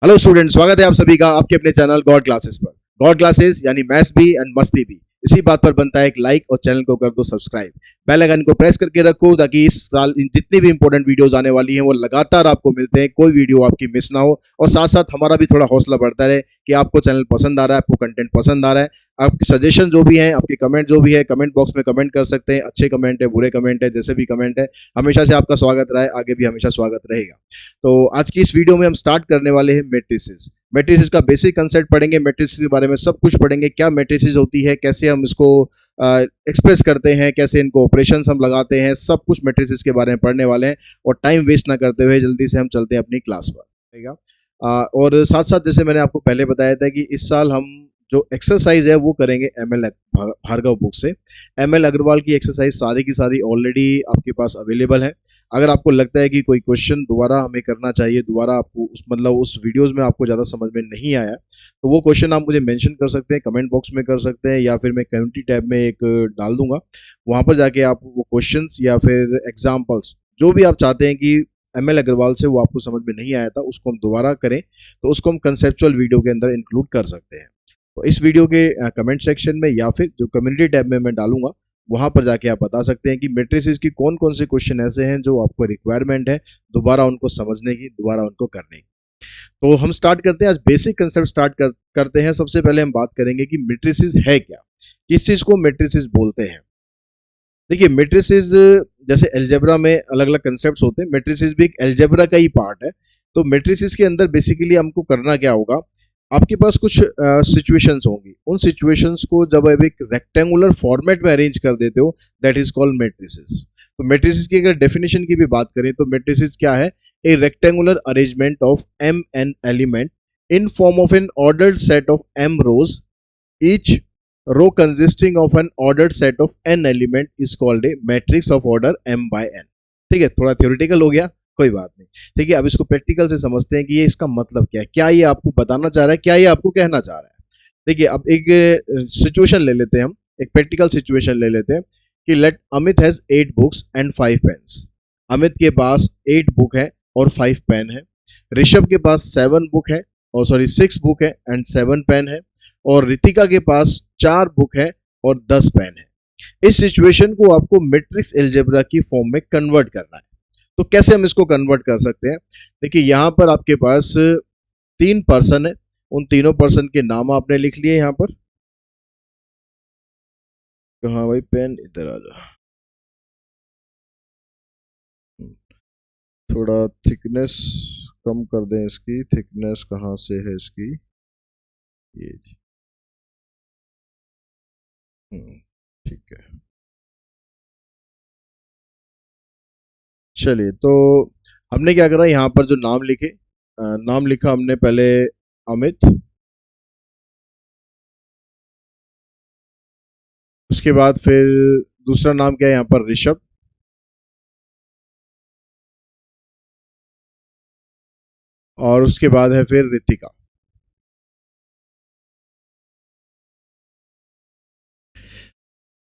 Hello student, स्वागत है आप सभी का आपके अपने चैनल गॉड क्लासेस पर। गॉड क्लासेस यानी मैथ्स भी एंड मस्ती भी, इसी बात पर बनता है एक लाइक और चैनल को कर दो सब्सक्राइब। बेल आइकन को प्रेस करके रखो ताकि इस साल जितनी भी इंपॉर्टेंट वीडियोस आने वाली हैं वो लगातार आपको मिलते हैं, कोई वीडियो आपकी मिस ना हो। और साथ साथ हमारा भी थोड़ा हौसला बढ़ता रहे कि आपको चैनल पसंद आ रहा है, आपको कंटेंट पसंद आ रहा है। आपके सजेशन जो भी हैं, आपके कमेंट जो भी है, कमेंट बॉक्स में कमेंट कर सकते हैं। अच्छे कमेंट है, बुरे कमेंट है, जैसे भी कमेंट है, हमेशा से आपका स्वागत रहा है, आगे भी हमेशा स्वागत रहेगा। तो आज की इस वीडियो में हम स्टार्ट करने वाले हैं मैट्रिसेस। मैट्रिसेस का बेसिक कंसेप्ट पढ़ेंगे, मैट्रिसेस के बारे में सब कुछ पढ़ेंगे, क्या मैट्रिसेस होती है, कैसे हम इसको एक्सप्रेस करते हैं, कैसे इनको ऑपरेशंस हम लगाते हैं, सब कुछ मैट्रिसेस के बारे में पढ़ने वाले हैं। और टाइम वेस्ट ना करते हुए जल्दी से हम चलते हैं अपनी क्लास पर। और साथ साथ जैसे मैंने आपको पहले बताया था कि इस साल हम जो एक्सरसाइज है वो करेंगे एमएल भार्गव बुक से। एमएल अग्रवाल की एक्सरसाइज सारी की सारी ऑलरेडी आपके पास अवेलेबल है। अगर आपको लगता है कि कोई क्वेश्चन दोबारा हमें करना चाहिए, दोबारा आपको उस वीडियोस में आपको ज़्यादा समझ में नहीं आया, तो वो क्वेश्चन आप मुझे मेंशन कर सकते हैं, कमेंट बॉक्स में कर सकते हैं, या फिर मैं कम्युनिटी टैब में एक डाल दूंगा। वहाँ पर जाके आप वो क्वेश्चन या फिर एग्जाम्पल्स जो भी आप चाहते हैं कि एमएल अग्रवाल से वो आपको समझ में नहीं आया था, उसको हम दोबारा करें, तो उसको हम कंसेप्चुअल वीडियो के अंदर इंक्लूड कर सकते हैं। तो इस वीडियो के कमेंट सेक्शन में या फिर जो कम्युनिटी टैब में मैं डालूंगा, वहां पर जाके आप बता सकते हैं कि मैट्रिसेस की कौन कौन से क्वेश्चन ऐसे हैं जो आपको रिक्वायरमेंट है दोबारा उनको समझने की, दोबारा उनको करने की। तो हम स्टार्ट करते हैं, आज बेसिक कंसेप्ट करते हैं। सबसे पहले हम बात करेंगे कि मैट्रिसेस है क्या, किस चीज को मैट्रिसेस बोलते हैं। देखिए, मैट्रिसेस जैसे अलजेब्रा में अलग अलग कंसेप्ट होते हैं, मैट्रिसेस भी एक अलजेब्रा का ही पार्ट है। तो मैट्रिसेस के अंदर बेसिकली हमको करना क्या होगा, आपके पास कुछ सिचुएशंस होंगी, उन सिचुएशंस को जब आप एक रेक्टेंगुलर फॉर्मेट में अरेंज कर देते हो, दैट इज कॉल्ड मैट्रिसेस। तो मैट्रिसेस की अगर डेफिनेशन की भी बात करें तो मैट्रिसेस क्या है, a rectangular arrangement of m n element in form of an ordered set of m rows, each row consisting of an ordered set of n element is called a matrix of order m by n. ठीक है, थोड़ा theoretical हो गया, कोई बात नहीं। ठीक है, अब इसको प्रैक्टिकल से समझते हैं कि ये इसका मतलब क्या है, क्या ये आपको बताना चाह रहा है, क्या ये आपको कहना चाह रहा है। देखिए, अब एक सिचुएशन ले लेते हैं, हम एक प्रैक्टिकल सिचुएशन ले लेते हैं कि let Amit has 8 books and 5 pens. Amit के पास 8 बुक है और 5 पेन है। ऋषभ के पास 7 बुक है और 6 बुक है एंड 7 पेन है। और रितिका के पास 4 बुक है और 10 पेन है। इस सिचुएशन को आपको मैट्रिक्स अलजेब्रा की फॉर्म में कन्वर्ट करना है। तो कैसे हम इसको कन्वर्ट कर सकते हैं, देखिए यहाँ पर आपके पास 3 पर्सन है, उन तीनों पर्सन के नाम आपने लिख लिए यहाँ पर। कहाँ भाई पेन, इधर आ जा। थोड़ा थिकनेस कम कर दें, इसकी थिकनेस कहाँ से है इसकी, ये जी। ठीक है, चलिए। तो हमने क्या करा, यहाँ पर जो नाम लिखे, नाम लिखा हमने पहले अमित, उसके बाद फिर दूसरा नाम क्या है यहाँ पर ऋषभ, और उसके बाद है फिर रितिका।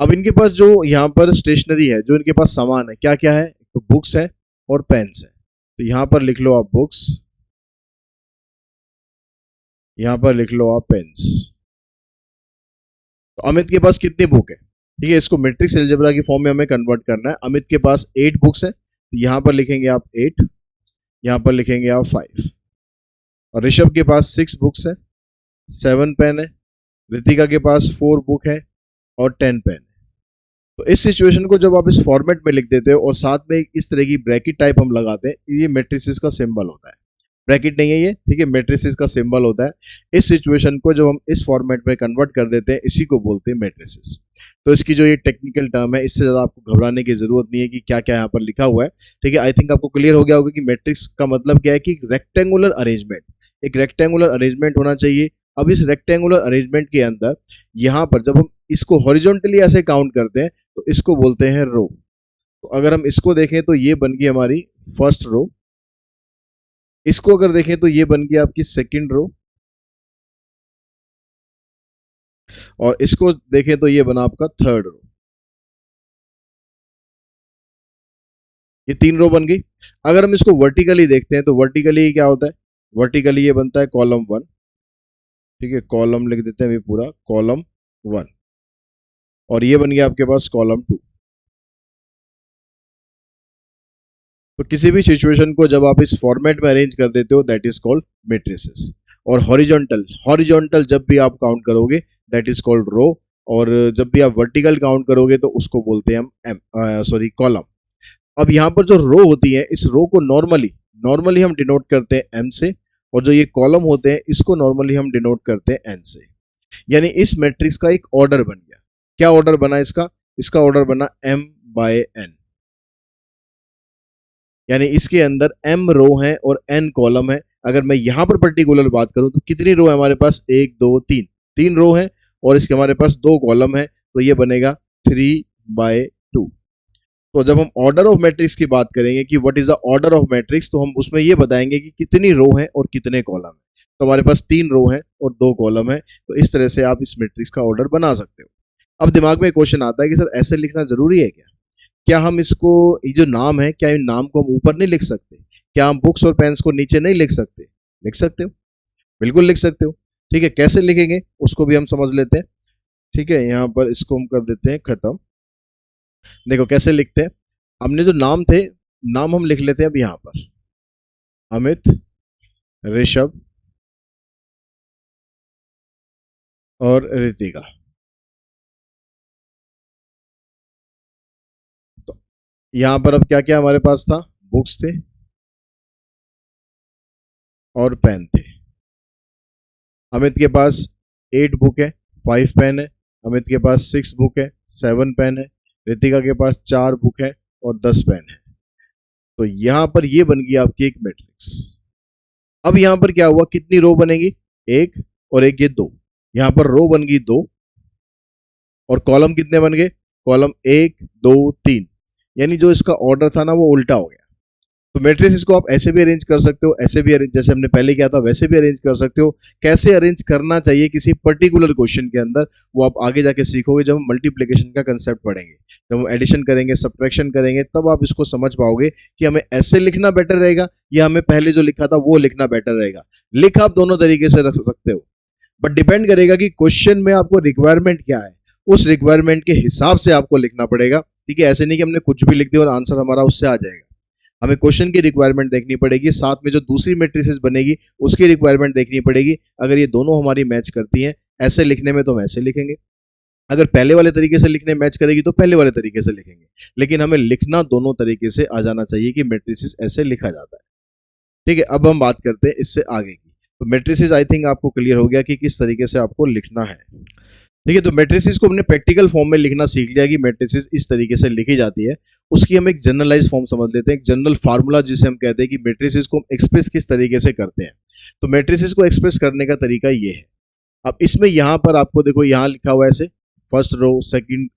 अब इनके पास जो यहाँ पर स्टेशनरी है, जो इनके पास सामान है, क्या क्या है, तो बुक्स है और पेन्स है। तो यहाँ पर लिख लो आप बुक्स, यहाँ पर लिख लो आप पेन्स। तो अमित के पास कितनी बुक है, ठीक है, इसको मैट्रिक्स अलजेब्रा की फॉर्म में हमें कन्वर्ट करना है। अमित के पास 8 बुक्स है, तो यहाँ पर लिखेंगे आप 8, यहाँ पर लिखेंगे आप 5। और ऋषभ के पास 6 बुक्स है, 7 पेन है। रितिका के पास 4 बुक है और 10 पेन है। तो इस सिचुएशन को जब आप इस फॉर्मेट में लिख देते हो और साथ में इस तरह की ब्रैकेट टाइप हम लगाते हैं, ये मैट्रिसेस का सिंबल होता है। ब्रैकेट नहीं है ये, ठीक है, मैट्रिसेस का सिंबल होता है। इस सिचुएशन को जब हम इस फॉर्मेट में कन्वर्ट कर देते हैं, इसी को बोलते हैं मैट्रिसेस। तो इसकी जो ये टेक्निकल टर्म है, इससे ज़्यादा आपको घबराने की जरूरत नहीं है कि क्या क्या यहाँ पर लिखा हुआ है। ठीक है, आई थिंक आपको क्लियर हो गया होगा कि मैट्रिक्स का मतलब क्या है कि रेक्टेंगुलर अरेंजमेंट, एक रेक्टेंगुलर अरेंजमेंट होना चाहिए। अब इस रेक्टेंगुलर अरेंजमेंट के अंदर यहाँ पर जब हम इसको हॉरिजॉन्टली ऐसे काउंट करते हैं, तो इसको बोलते हैं रो। तो अगर हम इसको देखें तो ये बन गई हमारी फर्स्ट रो, इसको अगर देखें तो ये बन गई आपकी सेकंड रो, और इसको देखें तो ये बना आपका थर्ड रो। ये 3 रो बन गई। अगर हम इसको वर्टिकली देखते हैं तो वर्टिकली क्या होता है, वर्टिकली ये बनता है कॉलम 1, ठीक है, कॉलम लिख देते हैं अभी पूरा कॉलम 1, और ये बन गया आपके पास कॉलम 2। तो किसी भी सिचुएशन को जब आप इस फॉर्मेट में अरेंज कर देते हो दैट इज कॉल्ड मैट्रिसेस। और हॉरिजॉन्टल, हॉरिजॉन्टल जब भी आप काउंट करोगे दैट इज कॉल्ड रो, और जब भी आप वर्टिकल काउंट करोगे तो उसको बोलते हैं हम कॉलम। अब यहाँ पर जो रो होती है, इस रो को नॉर्मली नॉर्मली हम डिनोट करते हैं एम से, और जो ये कॉलम होते हैं इसको नॉर्मली हम डिनोट करते हैं एन से। यानी इस मैट्रिक्स का एक ऑर्डर बन गया। क्या ऑर्डर बना इसका? इसका ऑर्डर बना m बाय n, यानी इसके अंदर m रो है और n कॉलम है। अगर मैं यहां पर पर्टिकुलर बात करूं तो कितनी रो है हमारे पास? 1 2 3, 3 रो है, और इसके हमारे पास 2 कॉलम है, तो ये बनेगा 3/2। तो जब हम ऑर्डर ऑफ मैट्रिक्स की बात करेंगे कि what is the order of matrix, तो हम उसमें ये बताएंगे कि कितनी रो है और कितने कॉलम है। तो हमारे पास 3 रो है और 2 कॉलम है, तो इस तरह से आप इस मैट्रिक्स का ऑर्डर बना सकते हो। अब दिमाग में क्वेश्चन आता है कि सर ऐसे लिखना जरूरी है क्या? क्या हम इसको, ये जो नाम है, क्या इन नाम को हम ऊपर नहीं लिख सकते? क्या हम बुक्स और पेन्स को नीचे नहीं लिख सकते? लिख सकते हो, बिल्कुल लिख सकते हो। ठीक है, कैसे लिखेंगे उसको भी हम समझ लेते हैं। ठीक है, यहाँ पर इसको हम कर देते हैं खत्म। देखो कैसे लिखते हैं। हमने जो नाम थे, नाम हम लिख लेते हैं अब यहाँ पर, अमित, ऋषभ और रितिका। तो यहाँ पर अब क्या क्या हमारे पास था? बुक्स थे और पेन थे। अमित के पास 8 बुक है, 5 पेन है। अमित के पास 6 बुक है, 7 पेन है। रितिका के पास 4 बुक है और 10 पेन है। तो यहां पर ये बन गई आपकी एक मैट्रिक्स। अब यहां पर क्या हुआ? कितनी रो बनेगी? 1 और 1 ये 2। यहां पर रो बन गई 2 और कॉलम कितने बन गए? कॉलम 1 2 3, यानी जो इसका ऑर्डर था ना वो उल्टा हो गया। तो मैट्रिक्स इसको आप ऐसे भी अरेंज कर सकते हो, ऐसे भी अरेंज, जैसे हमने पहले किया था वैसे भी अरेंज कर सकते हो। कैसे अरेंज करना चाहिए किसी पर्टिकुलर क्वेश्चन के अंदर, वो आप आगे जाके सीखोगे जब हम मल्टीप्लिकेशन का कंसेप्ट पढ़ेंगे। जब हम एडिशन करेंगे, सब्ट्रैक्शन करेंगे, तब आप इसको समझ पाओगे कि हमें ऐसे लिखना बेटर रहेगा या हमें पहले जो लिखा था वो लिखना बेटर रहेगा। लिख आप दोनों तरीके से रख सकते हो, बट डिपेंड करेगा कि क्वेश्चन में आपको रिक्वायरमेंट क्या है, उस रिक्वायरमेंट के हिसाब से आपको लिखना पड़ेगा। ठीक है, ऐसे नहीं कि हमने कुछ भी लिख दिया और आंसर हमारा उससे आ जाएगा। हमें क्वेश्चन की रिक्वायरमेंट देखनी पड़ेगी, साथ में जो दूसरी मैट्रिसेस बनेगी उसकी रिक्वायरमेंट देखनी पड़ेगी। अगर ये दोनों हमारी मैच करती हैं ऐसे लिखने में तो हम ऐसे लिखेंगे, अगर पहले वाले तरीके से लिखने मैच करेगी तो पहले वाले तरीके से लिखेंगे। लेकिन हमें लिखना दोनों तरीके से आ जाना चाहिए कि मैट्रिसेस ऐसे लिखा जाता है। ठीक है, अब हम बात करते हैं इससे आगे की। तो मैट्रिसेस आई थिंक आपको क्लियर हो गया कि किस तरीके से आपको लिखना है। ठीक है, तो मैट्रिसेस को हमने प्रैक्टिकल फॉर्म में लिखना सीख लिया कि मैट्रिसेस इस तरीके से लिखी जाती है। उसकी हम एक जनरलाइज फॉर्म समझ लेते हैं, एक जनरल फार्मूला जिसे हम कहते हैं कि मैट्रिसेस को हम एक्सप्रेस किस तरीके से करते हैं। तो मैट्रिसेस को एक्सप्रेस करने का तरीका ये है। अब इसमें यहाँ पर आपको देखो, यहाँ लिखा हुआ है ऐसे, first row second,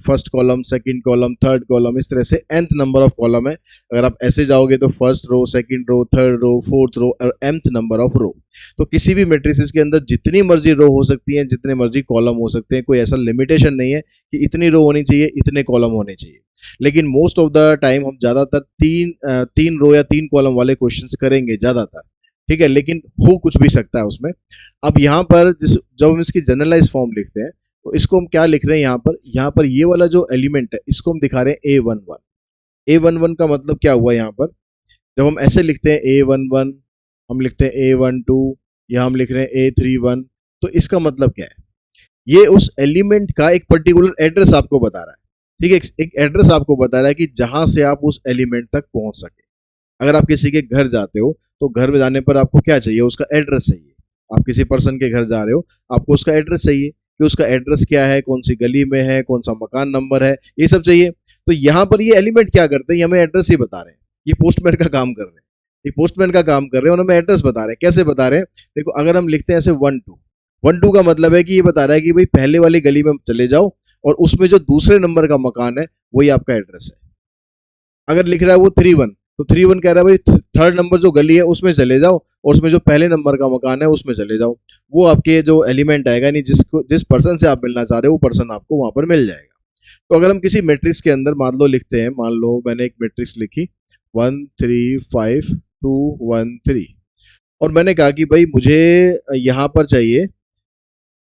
first column, second column, third column, इस तरह से nth नंबर ऑफ कॉलम है। अगर आप ऐसे जाओगे तो first row, second row, third row, fourth row और nth नंबर ऑफ रो। तो किसी भी मैट्रिसेस के अंदर जितनी मर्जी रो हो सकती है, जितने मर्जी कॉलम हो सकते हैं, कोई ऐसा लिमिटेशन नहीं है कि इतनी रो होनी चाहिए, इतने कॉलम होने चाहिए। लेकिन मोस्ट ऑफ द टाइम हम ज्यादातर तीन रो या 3 कॉलम वाले क्वेश्चंस करेंगे ज्यादातर। ठीक है, लेकिन हो कुछ भी सकता है उसमें। अब यहाँ पर जब हम इसकी जनरलाइज फॉर्म लिखते हैं तो इसको हम क्या लिख रहे हैं? यहाँ पर ये वाला जो एलिमेंट है इसको हम दिखा रहे हैं A11। A11 का मतलब क्या हुआ? यहाँ पर जब हम ऐसे लिखते हैं A11, हम लिखते हैं A12 या हम लिख रहे हैं A31, तो इसका मतलब क्या है? ये उस एलिमेंट का एक पर्टिकुलर एड्रेस आपको बता रहा है। ठीक है, एक एड्रेस आपको बता रहा है कि जहां से आप उस एलिमेंट तक पहुंच सके। अगर आप किसी के घर जाते हो तो घर में जाने पर आपको क्या चाहिए? उसका एड्रेस चाहिए। आप किसी पर्सन के घर जा रहे हो, आपको उसका एड्रेस चाहिए कि उसका एड्रेस क्या है, कौन सी गली में है, कौन सा मकान नंबर है, ये सब चाहिए। तो यहाँ पर ये एलिमेंट क्या करते हैं? ये हमें एड्रेस ही बता रहे हैं। ये पोस्टमैन का काम कर रहे हैं, ये पोस्टमैन का काम कर रहे हैं और हमें एड्रेस बता रहे हैं। कैसे बता रहे हैं? देखो, अगर हम लिखते हैं ऐसे 1 2 का मतलब है कि ये बता रहा है कि भाई पहले वाली गली में चले जाओ और उसमें जो दूसरे नंबर का मकान है वही आपका एड्रेस है। अगर लिख रहा है वो 3 1, तो 3 1 कह रहा है भाई थर्ड नंबर जो गली है उसमें चले जाओ और उसमें जो पहले नंबर का मकान है उसमें चले जाओ। वो आपके जो एलिमेंट आएगा, यानी जिस पर्सन से आप मिलना चाह रहे हो वो पर्सन आपको वहां पर मिल जाएगा। तो अगर हम किसी मैट्रिक्स के अंदर मान लो लिखते हैं, मान लो मैंने एक मैट्रिक्स लिखी 1 3 5 2 1 3, और मैंने कहा कि भाई मुझे यहाँ पर चाहिए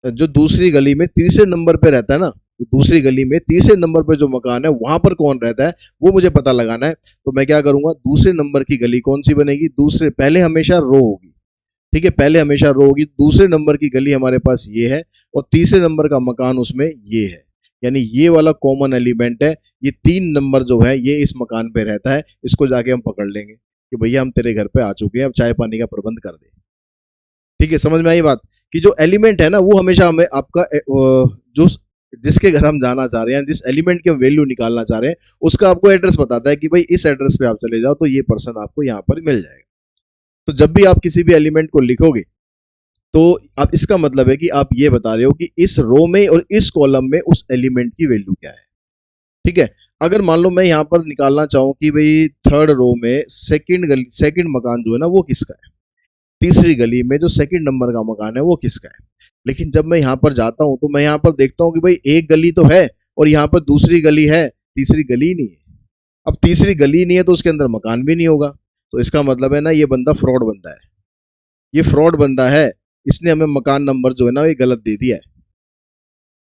जो दूसरी गली में तीसरे नंबर पे रहता है ना, दूसरी गली में तीसरे नंबर पे जो मकान है वहां पर कौन रहता है वो मुझे पता लगाना है। तो मैं क्या करूंगा, दूसरे नंबर की गली कौन सी बनेगी, दूसरे पहले हमेशा रो होगी, ठीक है, पहले हमेशा रो होगी, दूसरे नंबर की गली हमारे पास ये है और तीसरे नंबर का मकान उसमें ये है, यानी ये वाला कॉमन एलिमेंट है, ये 3 नंबर जो है ये इस मकान पे रहता है, इसको जाके हम पकड़ लेंगे कि भैया हम तेरे घर पे आ चुके हैं, अब चाय पानी का प्रबंध कर दे। ठीक है, समझ में आई बात, कि जो एलिमेंट है ना वो हमेशा हमें आपका जो जिसके घर हम जाना चाह रहे हैं, जिस एलिमेंट के वैल्यू निकालना चाह रहे हैं, उसका आपको एड्रेस बताता है कि भाई इस एड्रेस पे आप चले जाओ तो ये पर्सन आपको यहाँ पर मिल जाएगा। तो जब भी आप किसी भी एलिमेंट को लिखोगे तो आप इसका मतलब है कि आप ये बता रहे हो कि इस रो में और इस कॉलम में उस एलिमेंट की वैल्यू क्या है। ठीक है, अगर मान लो मैं यहाँ पर निकालना चाहूँ कि भाई थर्ड रो में सेकंड मकान जो है ना वो किसका है, तीसरी गली में जो सेकंड नंबर का मकान है वो किसका है। लेकिन जब मैं यहाँ पर जाता हूँ तो मैं यहाँ पर देखता हूँ कि भाई एक गली तो है और यहाँ पर दूसरी गली है, तीसरी गली नहीं है। अब तीसरी गली नहीं है तो उसके अंदर मकान भी नहीं होगा, तो इसका मतलब है ना ये बंदा फ्रॉड बंदा है, ये फ्रॉड बंदा है, इसने हमें मकान नंबर जो है ना ये गलत दे दिया है।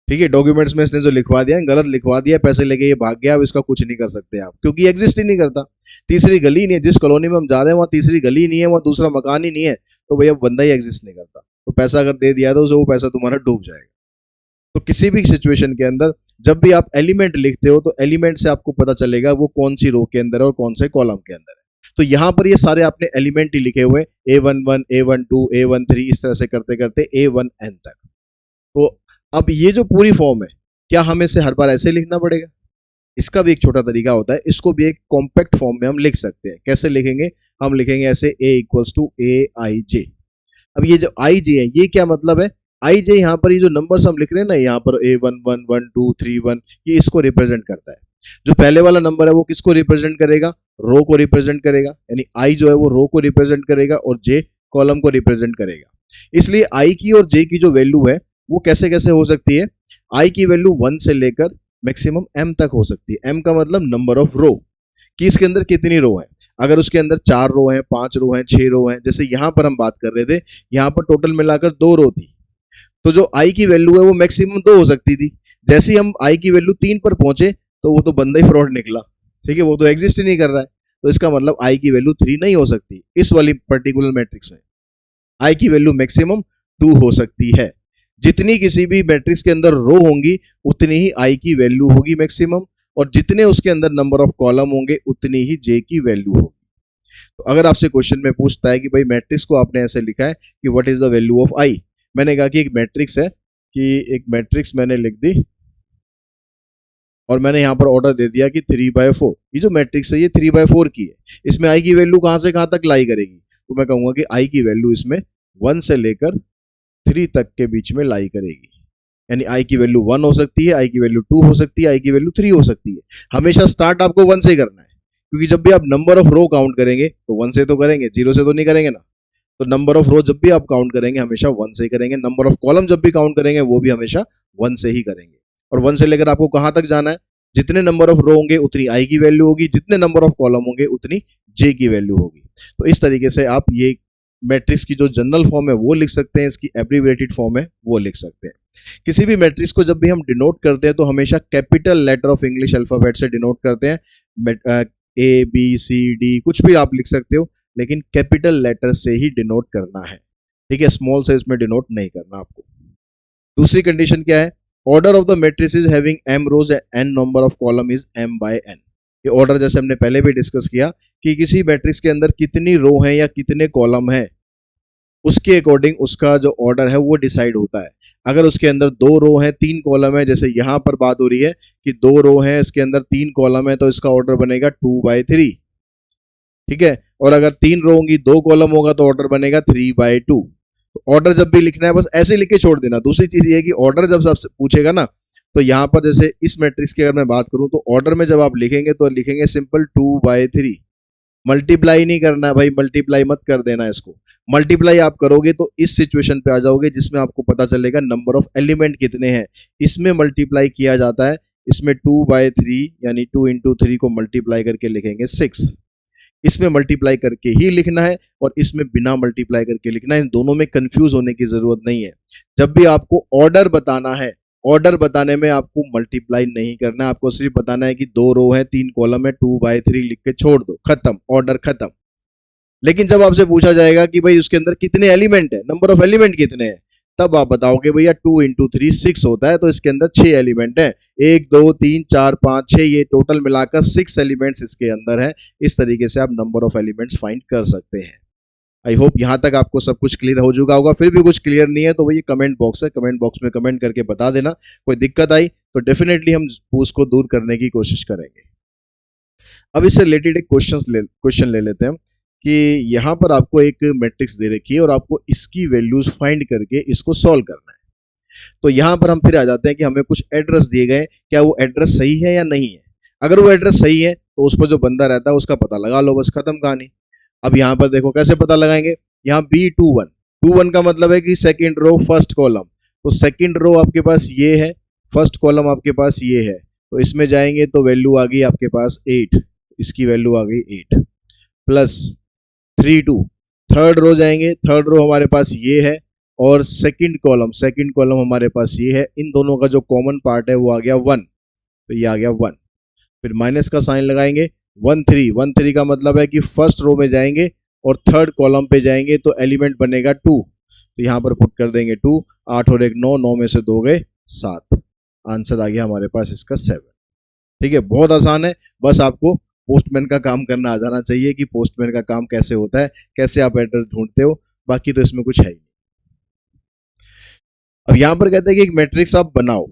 ठीक है, डॉक्यूमेंट्स में इसने जो लिखवा दिया है गलत लिखवा दिया, पैसे लेके ये भाग गया, अब इसका कुछ नहीं कर सकते आप, क्योंकि एग्जिस्ट ही नहीं करता, तीसरी गली नहीं है, जिस कॉलोनी में हम जा रहे हैं वहाँ तीसरी गली नहीं है, वहाँ दूसरा मकान ही नहीं है, तो भैया बंदा ही एग्जिस्ट नहीं करता, तो पैसा अगर दे दिया तो उसे वो पैसा तुम्हारा डूब जाएगा। तो किसी भी सिचुएशन के अंदर जब भी आप एलिमेंट लिखते हो तो एलिमेंट से आपको पता चलेगा वो कौन सी रो के अंदर है और कौन से कॉलम के अंदर है। तो यहाँ पर ये सारे आपने एलिमेंट ही लिखे हुए, A11, A12, A13, इस तरह से करते करते A1N तक। तो अब ये जो पूरी फॉर्म है, क्या हमें इसे हर बार ऐसे लिखना पड़ेगा? इसका भी एक छोटा तरीका होता है, इसको भी एक कॉम्पैक्ट फॉर्म में हम लिख सकते हैं। कैसे लिखेंगे? हम लिखेंगे ऐसे A=AIJ। अब ये जो आई जे है ये क्या मतलब है? आई जे यहाँ पर ये जो नंबर्स हम लिख रहे हैं ना, यहाँ पर A11, 1, 2, 3, 1, ये इसको रिप्रेजेंट करता है। जो पहले वाला नंबर है वो किसको रिप्रेजेंट करेगा? रो को रिप्रेजेंट करेगा, यानी आई जो है वो रो को रिप्रेजेंट करेगा और जे कॉलम को रिप्रेजेंट करेगा। इसलिए आई की और जे की जो वैल्यू है वो कैसे कैसे हो सकती है? आई की वैल्यू 1 से लेकर मैक्सिमम m तक हो सकती है। m का मतलब नंबर ऑफ रो, कि इसके अंदर कितनी रो है। अगर उसके अंदर 4 रो हैं, 5 रो हैं, 6 रो हैं, जैसे यहाँ पर हम बात कर रहे थे, यहाँ पर टोटल मिलाकर 2 रो थी, तो जो आई की वैल्यू है वो मैक्सिमम 2 हो सकती थी। जैसे ही हम आई की वैल्यू 3 पर पहुंचे तो वो तो बंदा ही फ्रॉड निकला, ठीक है, वो तो एग्जिस्ट ही नहीं कर रहा है, तो इसका मतलब आई की वैल्यू 3 नहीं हो सकती। इस वाली पर्टिकुलर मैट्रिक्स में आई की वैल्यू मैक्सिमम 2 हो सकती है। जितनी किसी भी मैट्रिक्स के अंदर रो होंगी उतनी ही आई की वैल्यू होगी मैक्सिमम, और जितने उसके अंदर नंबर ऑफ कॉलम होंगे उतनी ही जे की वैल्यू होगी। तो अगर आपसे क्वेश्चन में पूछता है कि भाई मैट्रिक्स को आपने ऐसे लिखा है कि what is the value of i, मैंने कहा कि एक मैट्रिक्स है, कि एक मैट्रिक्स मैंने लिख दी और मैंने यहाँ पर ऑर्डर दे दिया कि 3/4। ये जो मैट्रिक्स है ये 3/4 की है, इसमें आई की वैल्यू कहाँ से कहाँ तक लाई करेगी? तो मैं कहूंगा कि आई की वैल्यू इसमें 1 से लेकर 3 तक के बीच में लाई करेगी, यानी आई की वैल्यू 1 हो सकती है, आई की वैल्यू 2 हो सकती है, आई की वैल्यू 3 हो सकती है। हमेशा स्टार्ट आपको 1 से करना है, क्योंकि जब भी आप नंबर ऑफ रो काउंट करेंगे तो 1 से तो करेंगे, 0 से तो नहीं करेंगे ना। तो नंबर ऑफ रो जब भी आप काउंट करेंगे हमेशा 1 से ही करेंगे, नंबर ऑफ कॉलम जब भी काउंट करेंगे वो भी हमेशा 1 से ही करेंगे। और 1 से लेकर आपको कहां तक जाना है? जितने नंबर ऑफ रो होंगे उतनी आई की वैल्यू होगी, जितने नंबर ऑफ कॉलम होंगे उतनी जे की वैल्यू होगी। तो इस तरीके से आप ये मैट्रिक्स की जो जनरल फॉर्म है वो लिख सकते हैं, इसकी एब्रिविएटेड फॉर्म है वो लिख सकते हैं। किसी भी मैट्रिक्स को जब भी हम डिनोट करते हैं तो हमेशा capital letter of English alphabet से डिनोट करते हैं। A B C D कुछ भी आप लिख सकते हो, लेकिन कैपिटल लेटर से ही डिनोट करना है, ठीक है, स्मॉल से इसमें डिनोट नहीं करना आपको। दूसरी कंडीशन क्या है? Order of the matrix is having m rows and n number of column is m/n। ये ऑर्डर जैसे हमने पहले भी डिस्कस किया कि किसी मैट्रिक्स के अंदर कितनी रो हैं या कितने कॉलम हैं, उसके अकॉर्डिंग उसका जो ऑर्डर है वो डिसाइड होता है। अगर उसके अंदर 2 रो हैं 3 कॉलम है, जैसे यहाँ पर बात हो रही है कि 2 रो हैं इसके अंदर 3 कॉलम है, तो इसका ऑर्डर बनेगा 2/3, ठीक है। और अगर 3 रो होंगी 2 कॉलम होगा तो ऑर्डर बनेगा 3/2। तो ऑर्डर जब भी लिखना है बस ऐसे लिख के छोड़ देना। दूसरी चीज ये है कि ऑर्डर जब सबसे पूछेगा ना, तो यहाँ पर जैसे इस मैट्रिक्स की अगर मैं बात करूं तो ऑर्डर में जब आप लिखेंगे तो लिखेंगे सिंपल 2/3। मल्टीप्लाई नहीं करना है भाई, मल्टीप्लाई मत कर देना इसको। मल्टीप्लाई आप करोगे तो इस सिचुएशन पे आ जाओगे जिसमें आपको पता चलेगा नंबर ऑफ एलिमेंट कितने हैं, इसमें मल्टीप्लाई किया जाता है। इसमें 2/3 यानी 2 × 3 को मल्टीप्लाई करके लिखेंगे 6। इसमें मल्टीप्लाई करके ही लिखना है और इसमें बिना मल्टीप्लाई करके लिखना है। इन दोनों में कंफ्यूज होने की जरूरत नहीं है। जब भी आपको ऑर्डर बताना है, ऑर्डर बताने में आपको मल्टीप्लाई नहीं करना है, आपको सिर्फ बताना है कि 2 रो है 3 कॉलम है 2/3 लिख के छोड़ दो, खत्म, ऑर्डर खत्म। लेकिन जब आपसे पूछा जाएगा कि भाई उसके अंदर कितने एलिमेंट है, नंबर ऑफ एलिमेंट कितने हैं, तब आप बताओगे भैया 2 इंटू 3 6 होता है, तो इसके अंदर 6 एलिमेंट है, 1 2 3 4 5 6, ये टोटल मिलाकर 6 एलिमेंट्स इसके अंदर है। इस तरीके से आप नंबर ऑफ एलिमेंट्स फाइंड कर सकते हैं। आई होप यहां तक आपको सब कुछ क्लियर हो चुका होगा। फिर भी कुछ क्लियर नहीं है तो वही कमेंट बॉक्स है, कमेंट बॉक्स में कमेंट करके बता देना। कोई दिक्कत आई तो डेफिनेटली हम उसको दूर करने की कोशिश करेंगे। अब इससे रिलेटेड एक क्वेश्चन ले लेते हैं कि यहाँ पर आपको एक मैट्रिक्स दे रखी है और आपको इसकी वैल्यूज फाइंड करके इसको सॉल्व करना है। तो यहाँ पर हम फिर आ जाते हैं कि हमें कुछ एड्रेस दिए गए, क्या वो एड्रेस सही है या नहीं है। अगर वो एड्रेस सही है तो उस पर जो बंदा रहता है उसका पता लगा लो, बस खत्म कहानी। अब यहाँ पर देखो कैसे पता लगाएंगे, यहाँ B21 का मतलब है कि सेकेंड रो फर्स्ट कॉलम, तो सेकेंड रो आपके पास ये है, फर्स्ट कॉलम आपके पास ये है, तो इसमें जाएंगे तो वैल्यू आ गई आपके पास 8, इसकी वैल्यू आ गई 8 प्लस 32। थर्ड रो जाएंगे, थर्ड रो हमारे पास ये है और सेकंड कॉलम हमारे पास ये है। इन दोनों का जो कॉमन पार्ट है वो आ गया 1, तो ये आ गया 1। फिर माइनस का साइन लगाएंगे, 1 3 का मतलब है कि फर्स्ट रो में जाएंगे और थर्ड कॉलम पे जाएंगे तो एलिमेंट बनेगा 2, तो यहाँ पर पुट कर देंगे 2, 8 और 1 9, 9 में से 2 गए 7, आंसर आ गया हमारे पास इसका 7। ठीक है, बहुत आसान है, बस आपको पोस्टमैन का काम करना आ जाना चाहिए कि पोस्टमैन का काम कैसे होता है, कैसे आप एड्रेस ढूंढते हो, बाकी तो इसमें कुछ है ही नहीं। अब यहां पर कहते हैं कि एक मैट्रिक्स आप बनाओ।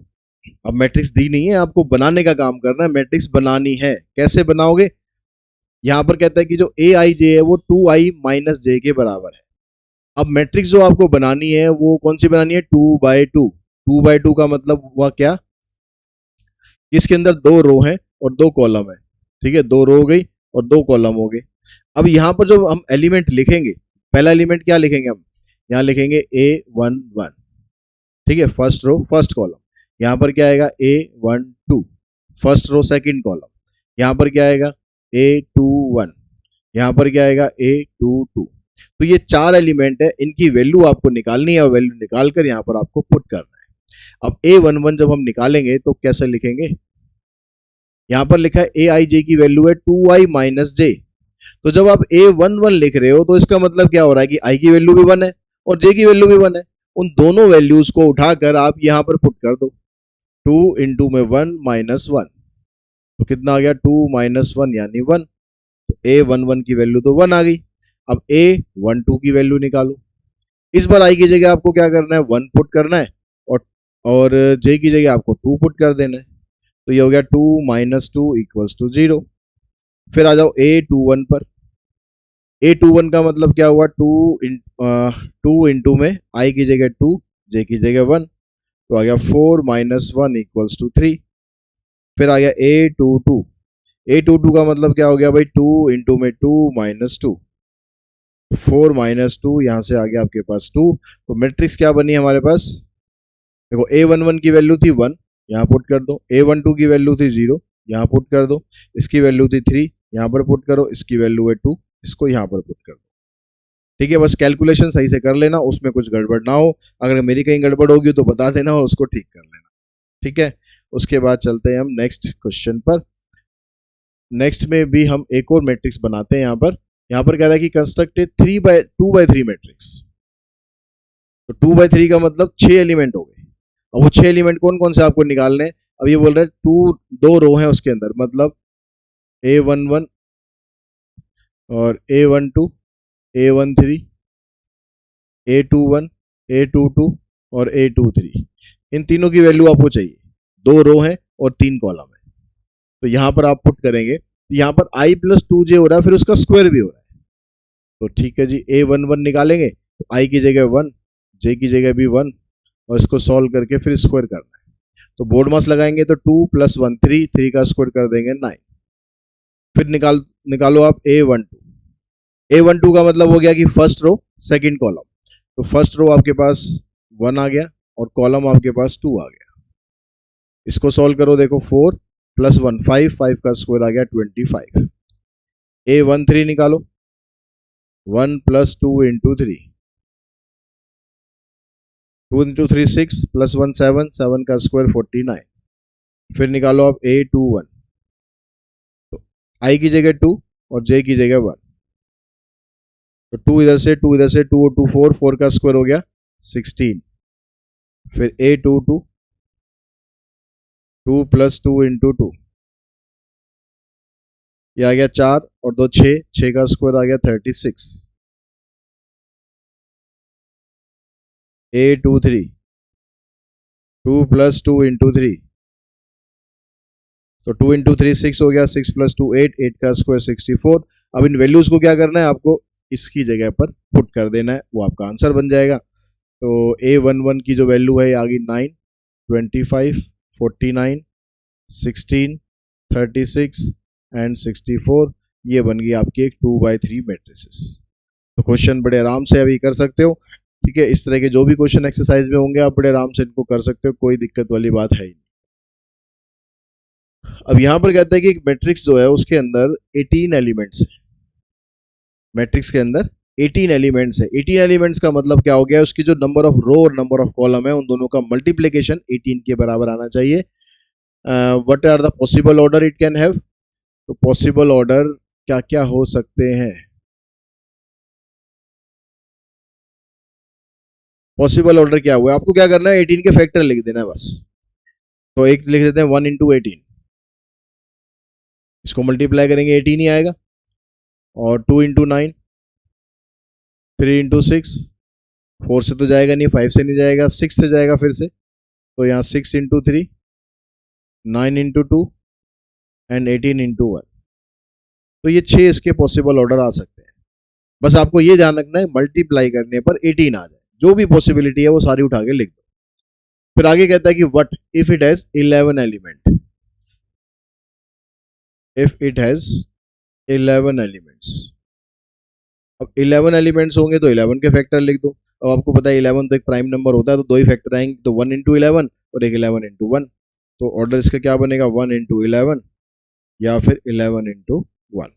अब मैट्रिक्स दी नहीं है, आपको बनाने का काम करना है, मैट्रिक्स बनानी है। कैसे बनाओगे, यहां पर कहता है कि जो AI J है वो 2I माइनस J के बराबर है। अब मैट्रिक्स जो आपको बनानी है वो कौन सी बनानी है, 2/2। 2/2 का मतलब हुआ क्या, इसके अंदर 2 रो है और 2 कॉलम है। ठीक है, 2 रो हो गई और 2 कॉलम हो गए। अब यहाँ पर जो हम एलिमेंट लिखेंगे, पहला एलिमेंट क्या लिखेंगे हम, यहाँ लिखेंगे A11। ठीक है, फर्स्ट रो फर्स्ट कॉलम। यहाँ पर क्या आएगा A12, first row second column. यहाँ पर क्या आएगा A21, यहाँ पर क्या आएगा A22। तो ये 4 एलिमेंट है, इनकी वैल्यू आपको निकालनी है और वैल्यू निकाल कर यहाँ पर आपको पुट करना है। अब A11 जब हम निकालेंगे तो कैसे लिखेंगे, यहां पर लिखा है AI J की वैल्यू है 2I माइनस J। तो जब आप A11 लिख रहे हो तो इसका मतलब क्या हो रहा है कि I की वैल्यू भी 1 है और J की वैल्यू भी 1 है। उन दोनों वैल्यूज को उठाकर आप यहां पर पुट कर दो, 2 इंटू में 1 माइनस 1, तो कितना आ गया 2 माइनस 1 यानी 1। तो A11 की वैल्यू तो 1 आ गई। अब A12 की वैल्यू निकालो। इस बार I की जगह आपको क्या करना है, 1 पुट करना है और J की जगह आपको 2 पुट कर देना है। तो ये हो गया 2 माइनस 2 इक्वल्स टू 0। फिर आ जाओ A21 पर। A21 का मतलब क्या हुआ, 2 इंटू में I की जगह 2, J की जगह 1, तो आ गया 4 माइनस 1 इक्वल्स टू 3। फिर आ गया A22 का मतलब क्या हो गया भाई, 2 इंटू में 2 माइनस 2, 4 माइनस 2, यहां से आ गया आपके पास 2। तो मैट्रिक्स क्या बनी हमारे पास, देखो A11 की वैल्यू थी 1, यहाँ पुट कर दो, A12 की वैल्यू थी 0, यहाँ पुट कर दो, इसकी वैल्यू थी 3, यहाँ पर पुट करो, इसकी वैल्यू है 2, इसको यहाँ पर पुट कर दो। ठीक है, बस कैलकुलेशन सही से कर लेना, उसमें कुछ गड़बड़ ना हो। अगर मेरी कहीं गड़बड़ होगी तो बता देना और उसको ठीक कर लेना। ठीक है, उसके बाद चलते हैं हम नेक्स्ट क्वेश्चन पर। नेक्स्ट में भी हम एक और मैट्रिक्स बनाते हैं। यहाँ पर कह रहा है कि कंस्ट्रक्ट 2/3 मैट्रिक्स। तो 2/3 का मतलब 6 एलिमेंट हो गए। अब वो 6 एलिमेंट कौन कौन से आपको निकालने हैं, अब ये बोल रहे हैं 2 रो हैं उसके अंदर, मतलब A11 और A12, A13, A21, A22 और A23, इन तीनों की वैल्यू आपको चाहिए। 2 रो हैं और 3 कॉलम है, तो यहां पर आप पुट करेंगे तो यहां पर I प्लस 2J हो रहा है, फिर उसका स्क्वायर भी हो रहा है। तो ठीक है जी, A11 निकालेंगे तो I की जगह 1, J की जगह भी 1 और इसको सॉल्व करके फिर स्क्वायर करना है। तो बोर्ड मास लगाएंगे तो 2 प्लस 1 3, 3 का स्क्वायर कर देंगे 9। फिर निकालो आप A12 का मतलब हो गया कि फर्स्ट रो सेकंड कॉलम। तो फर्स्ट रो आपके पास 1 आ गया और कॉलम आपके पास 2 आ गया। इसको सॉल्व करो, देखो 4 प्लस 1 5, 5 का स्क्वायर आ गया 25। A13 निकालो, 1 + 2 × 3, 2 × 3 6 + 1 7, 7 का स्क्वायर 49। फिर निकालो आप A21, तो I की जगह 2 और J की जगह 1, तो 2 इधर से 2 इधर से 2 और 2 4, 4 का स्क्वायर हो गया 16। फिर A22, 2 + 2 × 2, ये आ गया 4 और 2 6, 6 का स्क्वायर आ गया 36। A23, 2 + 2 × 3, तो 2 × 3 6 हो गया, 6 + 2 8, 8 का स्क्वायर 64। अब इन वैल्यूज को क्या करना है आपको, इसकी जगह पर पुट कर देना है, वो आपका आंसर बन जाएगा। तो A11 की जो वैल्यू है आ गई 9, 25, 49, 16, 36 एंड 64। ये बन गई आपकी एक 2/3 मैट्रिसेस। तो क्वेश्चन बड़े आराम से अभी कर सकते हो, ठीक है। इस तरह के जो भी क्वेश्चन एक्सरसाइज में होंगे आप बड़े आराम से इनको कर सकते हो, कोई दिक्कत वाली बात है ही नहीं। अब यहां पर कहता है कि एक मैट्रिक्स जो है उसके अंदर 18 एलिमेंट्स है। मैट्रिक्स के अंदर 18 एलिमेंट्स है। 18 एलिमेंट्स का मतलब क्या हो गया, उसकी जो नंबर ऑफ रो और नंबर ऑफ कॉलम है उन दोनों का मल्टीप्लीकेशन 18 के बराबर आना चाहिए। What are the possible order it can have, तो पॉसिबल ऑर्डर क्या क्या हो सकते हैं। पॉसिबल ऑर्डर क्या हुआ, आपको क्या करना है 18 के फैक्टर लिख देना है बस। तो एक लिख देते हैं 1 × 18, इसको मल्टीप्लाई करेंगे 18 ही आएगा। और 2 × 9, 3 × 6, 4 से तो जाएगा नहीं, 5 से नहीं जाएगा, 6 से जाएगा फिर से, तो यहाँ 6 × 3, 9 × 2 एंड 18 × 1। तो ये 6 इसके पॉसिबल ऑर्डर आ सकते हैं। बस आपको ये ध्यान रखना है मल्टीप्लाई करने पर 18 आ जाए, जो भी पॉसिबिलिटी है वो सारी उठा के लिख दो। फिर आगे कहता है कि what if it has 11 element, if it has 11 elements. अब 11 एलिमेंट्स होंगे तो 11 के फैक्टर लिख दो। अब आपको पता है 11 तो एक प्राइम नंबर होता है, तो दो ही फैक्टर आएंगे, तो 1 × 11 और एक 11 × 1। तो ऑर्डर इसका क्या बनेगा, 1 × 11 या फिर 11 × 1।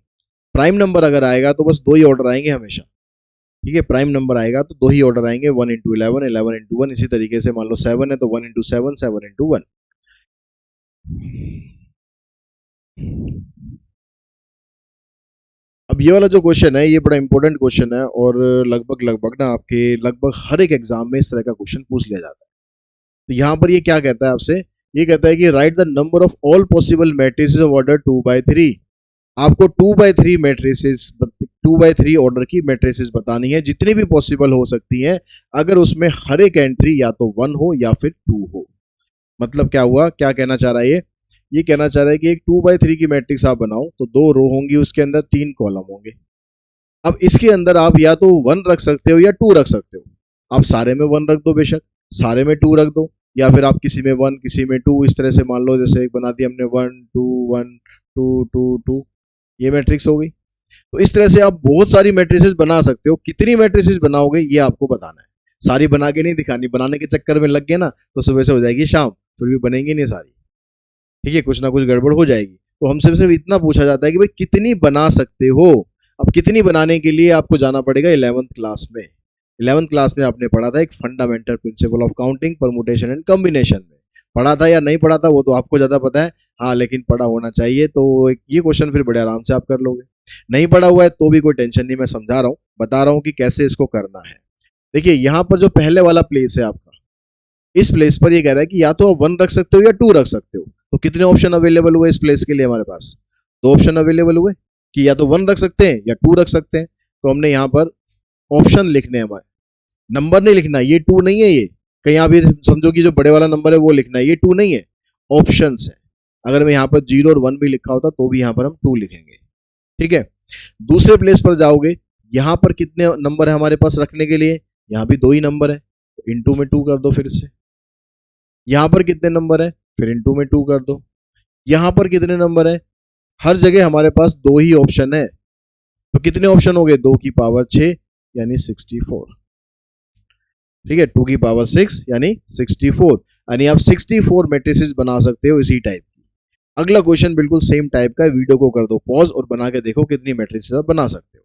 प्राइम नंबर अगर आएगा तो बस दो ही ऑर्डर आएंगे हमेशा, ठीक है। प्राइम नंबर आएगा तो दो ही ऑर्डर आएंगे, 1 × 11, 11 × 1। इसी तरीके से मान लो 7 है तो 1 × 7, 7 × 1। अब ये वाला जो क्वेश्चन है ये बड़ा इंपॉर्टेंट क्वेश्चन है, और लगभग लगभग ना आपके लगभग हर एक एग्जाम में इस तरह का क्वेश्चन पूछ लिया जाता है। तो यहाँ पर ये क्या कहता है आपसे, ये कहता है कि write the number of all possible matrices of order 2/3। आपको 2/3 मैट्रिसेस, 2/3 ऑर्डर की मैट्रिसेस बतानी है, जितनी भी पॉसिबल हो सकती हैं, अगर उसमें हर एक एंट्री या तो 1 हो या फिर 2 हो। मतलब क्या हुआ, क्या कहना चाह रहा है ये कहना चाह रहा है कि एक 2/3 की मैट्रिक्स आप बनाओ तो 2 रो होंगी, उसके अंदर 3 कॉलम होंगे। अब इसके अंदर आप या तो 1 रख सकते हो या 2 रख सकते हो। आप सारे में 1 रख दो, बेशक सारे में 2 रख दो, या फिर आप किसी में 1 किसी में 2, इस तरह से मान लो जैसे एक बना दी हमने 1 2 1 2 2 2, ये मैट्रिक्स हो गई। तो इस तरह से आप बहुत सारी मैट्रिसेस बना सकते हो। कितनी मैट्रिसेस बनाओगे ये आपको बताना है, सारी बना के नहीं दिखानी। बनाने के चक्कर में लग गए ना तो सुबह से हो जाएगी शाम, फिर भी बनेंगी नहीं सारी, ठीक है, कुछ ना कुछ गड़बड़ हो जाएगी। तो हमसे सिर्फ इतना पूछा जाता है कि भाई कितनी बना सकते हो। अब कितनी बनाने के लिए आपको जाना पड़ेगा 11th क्लास में। 11th क्लास में आपने पढ़ा था एक fundamental principle of counting, permutation and combination में। पढ़ा था या नहीं पढ़ा था वो तो आपको ज्यादा पता है, हाँ, लेकिन पढ़ा होना चाहिए। तो ये क्वेश्चन फिर बड़े आराम से आप कर लोगे। नहीं पढ़ा हुआ है तो भी कोई टेंशन नहीं, मैं समझा रहा हूँ, बता रहा हूँ कि कैसे इसको करना है। देखिए यहाँ पर जो पहले वाला प्लेस है आपका, इस प्लेस पर ये कह रहा है कि या तो आप 1 रख सकते हो या 2 रख सकते हो। तो कितने ऑप्शन अवेलेबल हुए इस प्लेस के लिए, हमारे पास 2 ऑप्शन अवेलेबल हुए कि या तो 1 रख सकते हैं या 2 रख सकते हैं। तो हमने यहाँ पर ऑप्शन लिखने हैं, हमारे नंबर नहीं लिखना, ये 2 नहीं है, ये कहीं आप ये समझो कि जो बड़े वाला नंबर है वो लिखना है, ये 2 नहीं है, ऑप्शंस है। अगर मैं यहाँ पर 0 और 1 भी लिखा होता तो भी यहाँ पर हम 2 लिखेंगे, ठीक है। दूसरे प्लेस पर जाओगे, यहाँ पर कितने नंबर है हमारे पास रखने के लिए, यहाँ भी 2 ही नंबर है, तो इंटू में 2 कर दो। फिर से यहाँ पर कितने नंबर है, फिर इंटू में 2 कर दो। यहाँ पर कितने नंबर है, हर जगह हमारे पास 2 ही ऑप्शन है, तो कितने ऑप्शन हो गए, 2 की पावर 6 यानी 64, ठीक है, 2 की पावर 6 यानी 64, यानी आप 64 मैट्रिसेस बना सकते हो इसी टाइप की। अगला क्वेश्चन बिल्कुल सेम टाइप का है, वीडियो को कर दो पॉज और बना के देखो कितनी मैट्रिसेस आप बना सकते हो।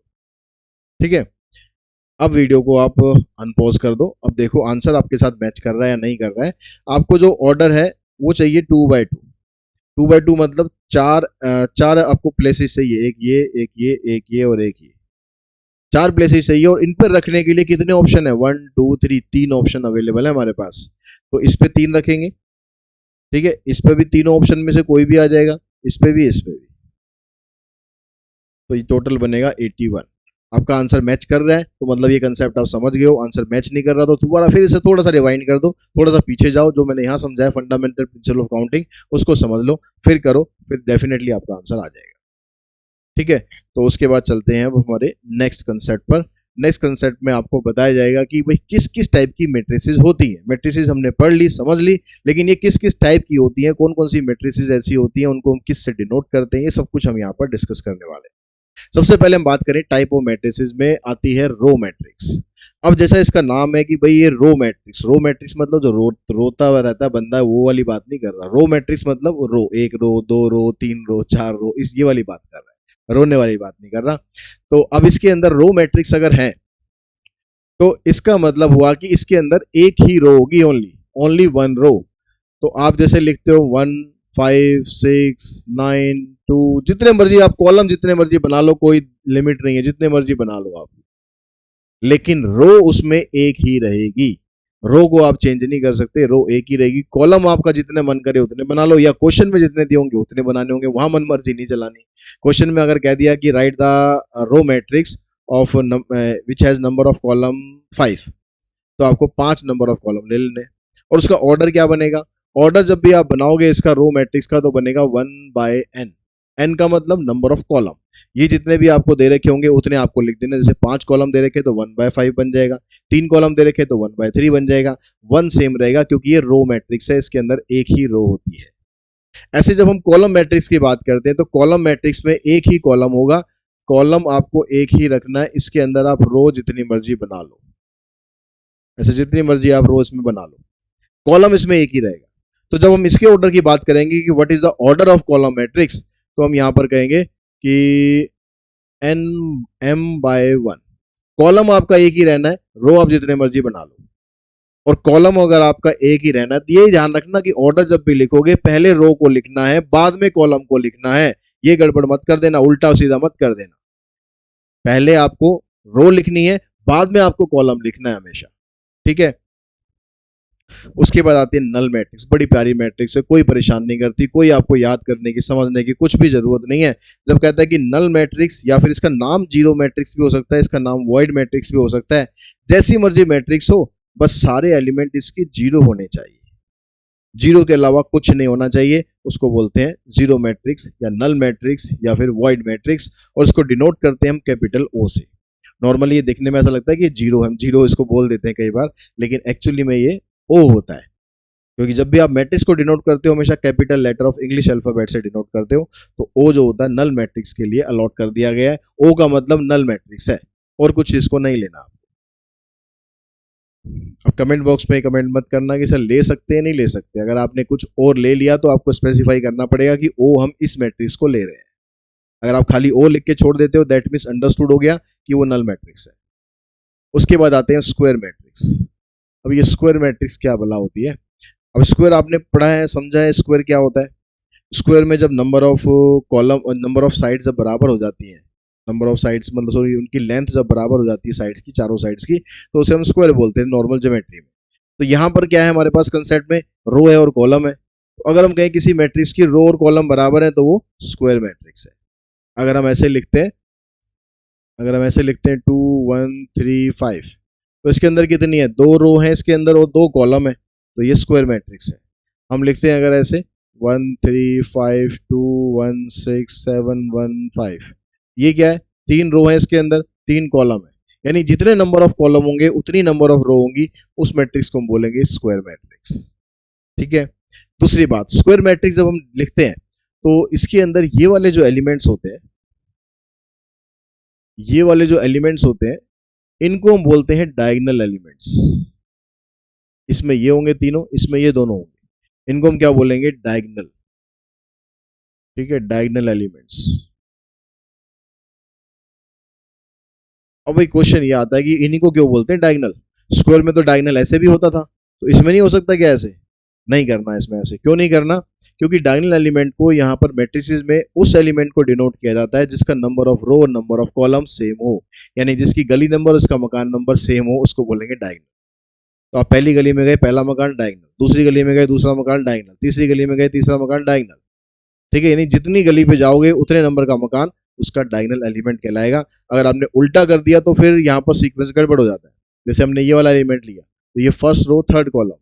ठीक है, अब वीडियो को आप अनपॉज कर दो। अब देखो आंसर आपके साथ मैच कर रहा है या नहीं कर रहा है। आपको जो ऑर्डर है वो चाहिए 2x2। 2x2 मतलब चार आपको प्लेसेस चाहिए, एक ये, एक ये, एक ये और एक ये। चार प्लेसेस चाहिए और इन पर रखने के लिए कितने ऑप्शन है? 1 2 3, तीन ऑप्शन अवेलेबल है हमारे पास। तो इस पे तीन रखेंगे, ठीक है, इस पे भी तीनों ऑप्शन में से कोई भी आ जाएगा, इस पे भी, इस पे भी। तो ये टोटल बनेगा 81। आपका आंसर मैच कर रहा है तो मतलब ये कंसेप्ट आप समझ गए हो। आंसर मैच नहीं कर रहा तो दोबारा फिर इसे थोड़ा सा रिवाइंड कर दो, थोड़ा सा पीछे जाओ, जो मैंने यहाँ समझाया फंडामेंटल प्रिंसिपल ऑफ काउंटिंग उसको समझ लो, फिर करो, फिर डेफिनेटली आपका आंसर आ जाएगा। ठीक है, तो उसके बाद चलते हैं अब हमारे नेक्स्ट कंसेप्ट पर। नेक्स्ट कंसेप्ट में आपको बताया जाएगा कि भाई किस किस टाइप की मैट्रिसेस होती हैं। मैट्रिसेस हमने पढ़ ली, समझ ली, लेकिन ये किस किस टाइप की होती हैं, कौन कौन सी मैट्रिसेस ऐसी होती हैं, उनको हम किस से डिनोट करते हैं, ये सब कुछ हम यहाँ पर डिस्कस करने वाले हैं। सबसे पहले हम बात करें टाइप ऑफ मैट्रिसेस में आती है रो मैट्रिक्स। अब जैसा इसका नाम है कि भाई ये रो मैट्रिक्स, रो मैट्रिक्स मतलब जो रोता हुआ रहता है बंदा, वो वाली बात नहीं कर रहा। रो मैट्रिक्स मतलब रो, एक रो, दो रो, तीन रो, चार रो, इस ये वाली बात कर रहा है, रोने वाली बात नहीं कर रहा। तो अब इसके अंदर रो मैट्रिक्स अगर है तो इसका मतलब हुआ कि इसके अंदर एक ही रो होगी, ओनली ओनली वन रो। तो आप जैसे लिखते हो 1 5 6 9 2, जितने मर्जी आप कॉलम जितने मर्जी बना लो, कोई लिमिट नहीं है, जितने मर्जी बना लो आप, लेकिन रो उसमें एक ही रहेगी। रो को आप चेंज नहीं कर सकते, रो एक ही रहेगी। कॉलम आपका जितने मन करे उतने बना लो, या क्वेश्चन में जितने दिए होंगे उतने बनाने होंगे, वहां मन मर्जी नहीं चलानी। क्वेश्चन में अगर कह दिया कि write the row matrix of which has number of column 5, तो आपको 5 नंबर ऑफ कॉलम ले लेने। और उसका ऑर्डर क्या बनेगा? ऑर्डर जब भी आप बनाओगे इसका रो मैट्रिक्स का, तो बनेगा 1/n। n का मतलब नंबर ऑफ कॉलम। ये जितने भी आपको दे रखे होंगे उतने आपको लिख देना। जैसे 5 कॉलम दे रखे तो 1/5 बन जाएगा, 3 कॉलम दे रखे तो 1/3 बन जाएगा। 1 सेम रहेगा क्योंकि ये रो मैट्रिक्स है, इसके अंदर एक ही रो होती है। ऐसे जब हम कॉलम मैट्रिक्स की बात करते हैं तो कॉलम मैट्रिक्स में एक ही कॉलम होगा, कॉलम आपको एक ही रखना है, इसके अंदर आप रो जितनी मर्जी बना लो, ऐसे जितनी मर्जी आप रो इसमें बना लो, कॉलम इसमें एक ही रहेगा। तो जब हम इसके ऑर्डर की बात करेंगे कि what is the order of column matrix, तो हम यहां पर कहेंगे कि एन m/1। कॉलम आपका एक ही रहना है, रो आप जितने मर्जी बना लो। और कॉलम अगर आपका एक ही रहना है, तो ये ध्यान रखना कि ऑर्डर जब भी लिखोगे पहले रो को लिखना है, बाद में कॉलम को लिखना है। ये गड़बड़ मत कर देना, उल्टा सीधा मत कर देना। पहले आपको रो लिखनी है, बाद में आपको कॉलम लिखना है हमेशा। ठीक है, उसके बाद आती है नल मैट्रिक्स। बड़ी प्यारी मैट्रिक्स है, कोई परेशान नहीं करती, कोई आपको याद करने की, समझने की कुछ भी जरूरत नहीं है। जब कहता है कि नल मैट्रिक्स, या फिर इसका नाम जीरो मैट्रिक्स भी हो सकता है, इसका नाम वॉइड मैट्रिक्स भी हो सकता है, जैसी मर्जी मैट्रिक्स हो, बस सारे एलिमेंट इसके जीरो होने चाहिए, जीरो के अलावा कुछ नहीं होना चाहिए। उसको बोलते हैं जीरो मैट्रिक्स या नल मैट्रिक्स या फिर वॉइड मैट्रिक्स, और इसको डिनोट करते हैं हम कैपिटल ओ से। नॉर्मली ये दिखने में ऐसा लगता है कि जीरो, हम जीरो इसको बोल देते हैं कई बार, लेकिन एक्चुअली में ये ओ होता है। क्योंकि जब भी आप मैट्रिक्स को डिनोट करते हो हमेशा capital letter of English alphabet से डिनोट करते हो, तो ओ जो होता है नल मैट्रिक्स के लिए अलॉट कर दिया गया है। ओ का मतलब नल मैट्रिक्स है, और कुछ इसको नहीं लेना। अब कमेंट बॉक्स में कमेंट मत करना कि सर ले सकते हैं नहीं ले सकते। अगर आपने कुछ और ले लिया तो आपको स्पेसिफाई करना पड़ेगा कि ओ हम इस मैट्रिक्स को ले रहे हैं। अगर आप खाली ओ लिख के छोड़ देते हो, दैट मीन्स अंडरस्टूड हो गया कि वो नल मैट्रिक्स है। उसके बाद आते हैं स्क्वायर मैट्रिक्स। अब ये स्क्वायर मैट्रिक्स क्या भला होती है? अब स्क्वायर आपने पढ़ा है, समझा है स्क्वायर क्या होता है। स्क्वायर में जब नंबर ऑफ कॉलम और नंबर ऑफ साइड्स जब बराबर हो जाती हैं, नंबर ऑफ साइड्स मतलब सॉरी उनकी लेंथ जब बराबर हो जाती है साइड्स की, चारों साइड्स की, तो उसे हम स्क्वायर बोलते हैं नॉर्मल ज्योमेट्री में। तो यहाँ पर क्या है हमारे पास कंसेप्ट में, रो है और कॉलम है। तो अगर हम कहें किसी मैट्रिक्स की रो और कॉलम बराबर है तो वो स्क्वायर मैट्रिक्स है। अगर हम ऐसे लिखते हैं, अगर हम ऐसे लिखते हैं 2 1 3 5, तो इसके अंदर कितनी है? 2 रो है इसके अंदर और 2 कॉलम है, तो ये स्क्वायर मैट्रिक्स है। हम लिखते हैं अगर ऐसे 1 3 5 2 1 6 7 1 5, ये क्या है? 3 रो है इसके अंदर, 3 कॉलम है, यानी जितने नंबर ऑफ कॉलम होंगे उतनी नंबर ऑफ रो होंगी, उस मैट्रिक्स को हम बोलेंगे स्क्वायर मैट्रिक्स। ठीक है, दूसरी बात, स्क्वायर मैट्रिक्स जब हम लिखते हैं तो इसके अंदर ये वाले जो एलिमेंट्स होते हैं, ये वाले जो एलिमेंट्स होते हैं, इनको हम बोलते हैं डायगोनल एलिमेंट्स। इसमें ये होंगे तीनों, इसमें ये दोनों होंगे, इनको हम क्या बोलेंगे? डायगोनल। ठीक है, डायगोनल एलिमेंट्स। अब भाई क्वेश्चन ये आता है कि इन्हीं को क्यों बोलते हैं डायगोनल। स्क्वायर में तो डायगोनल ऐसे भी होता था, तो इसमें नहीं हो सकता क्या ऐसे? नहीं करना इसमें ऐसे। क्यों नहीं करना? क्योंकि डायगोनल एलिमेंट को यहाँ पर मैट्रिसेस में उस एलिमेंट को डिनोट किया जाता है जिसका नंबर ऑफ रो और नंबर ऑफ कॉलम सेम हो, यानी जिसकी गली नंबर उसका मकान नंबर सेम हो, उसको बोलेंगे डायगोनल। तो आप पहली गली में गए पहला मकान डायगोनल, दूसरी गली में गए दूसरा मकान डायगोनल, तीसरी गली में गए तीसरा मकान डायगोनल। ठीक है, यानी जितनी गली पे जाओगे उतने नंबर का मकान उसका डायगोनल एलिमेंट कहलाएगा। अगर आपने उल्टा कर दिया तो फिर यहाँ पर सीक्वेंस गड़बड़ हो जाता है। जैसे हमने ये वाला एलिमेंट लिया, तो ये फर्स्ट रो थर्ड कॉलम,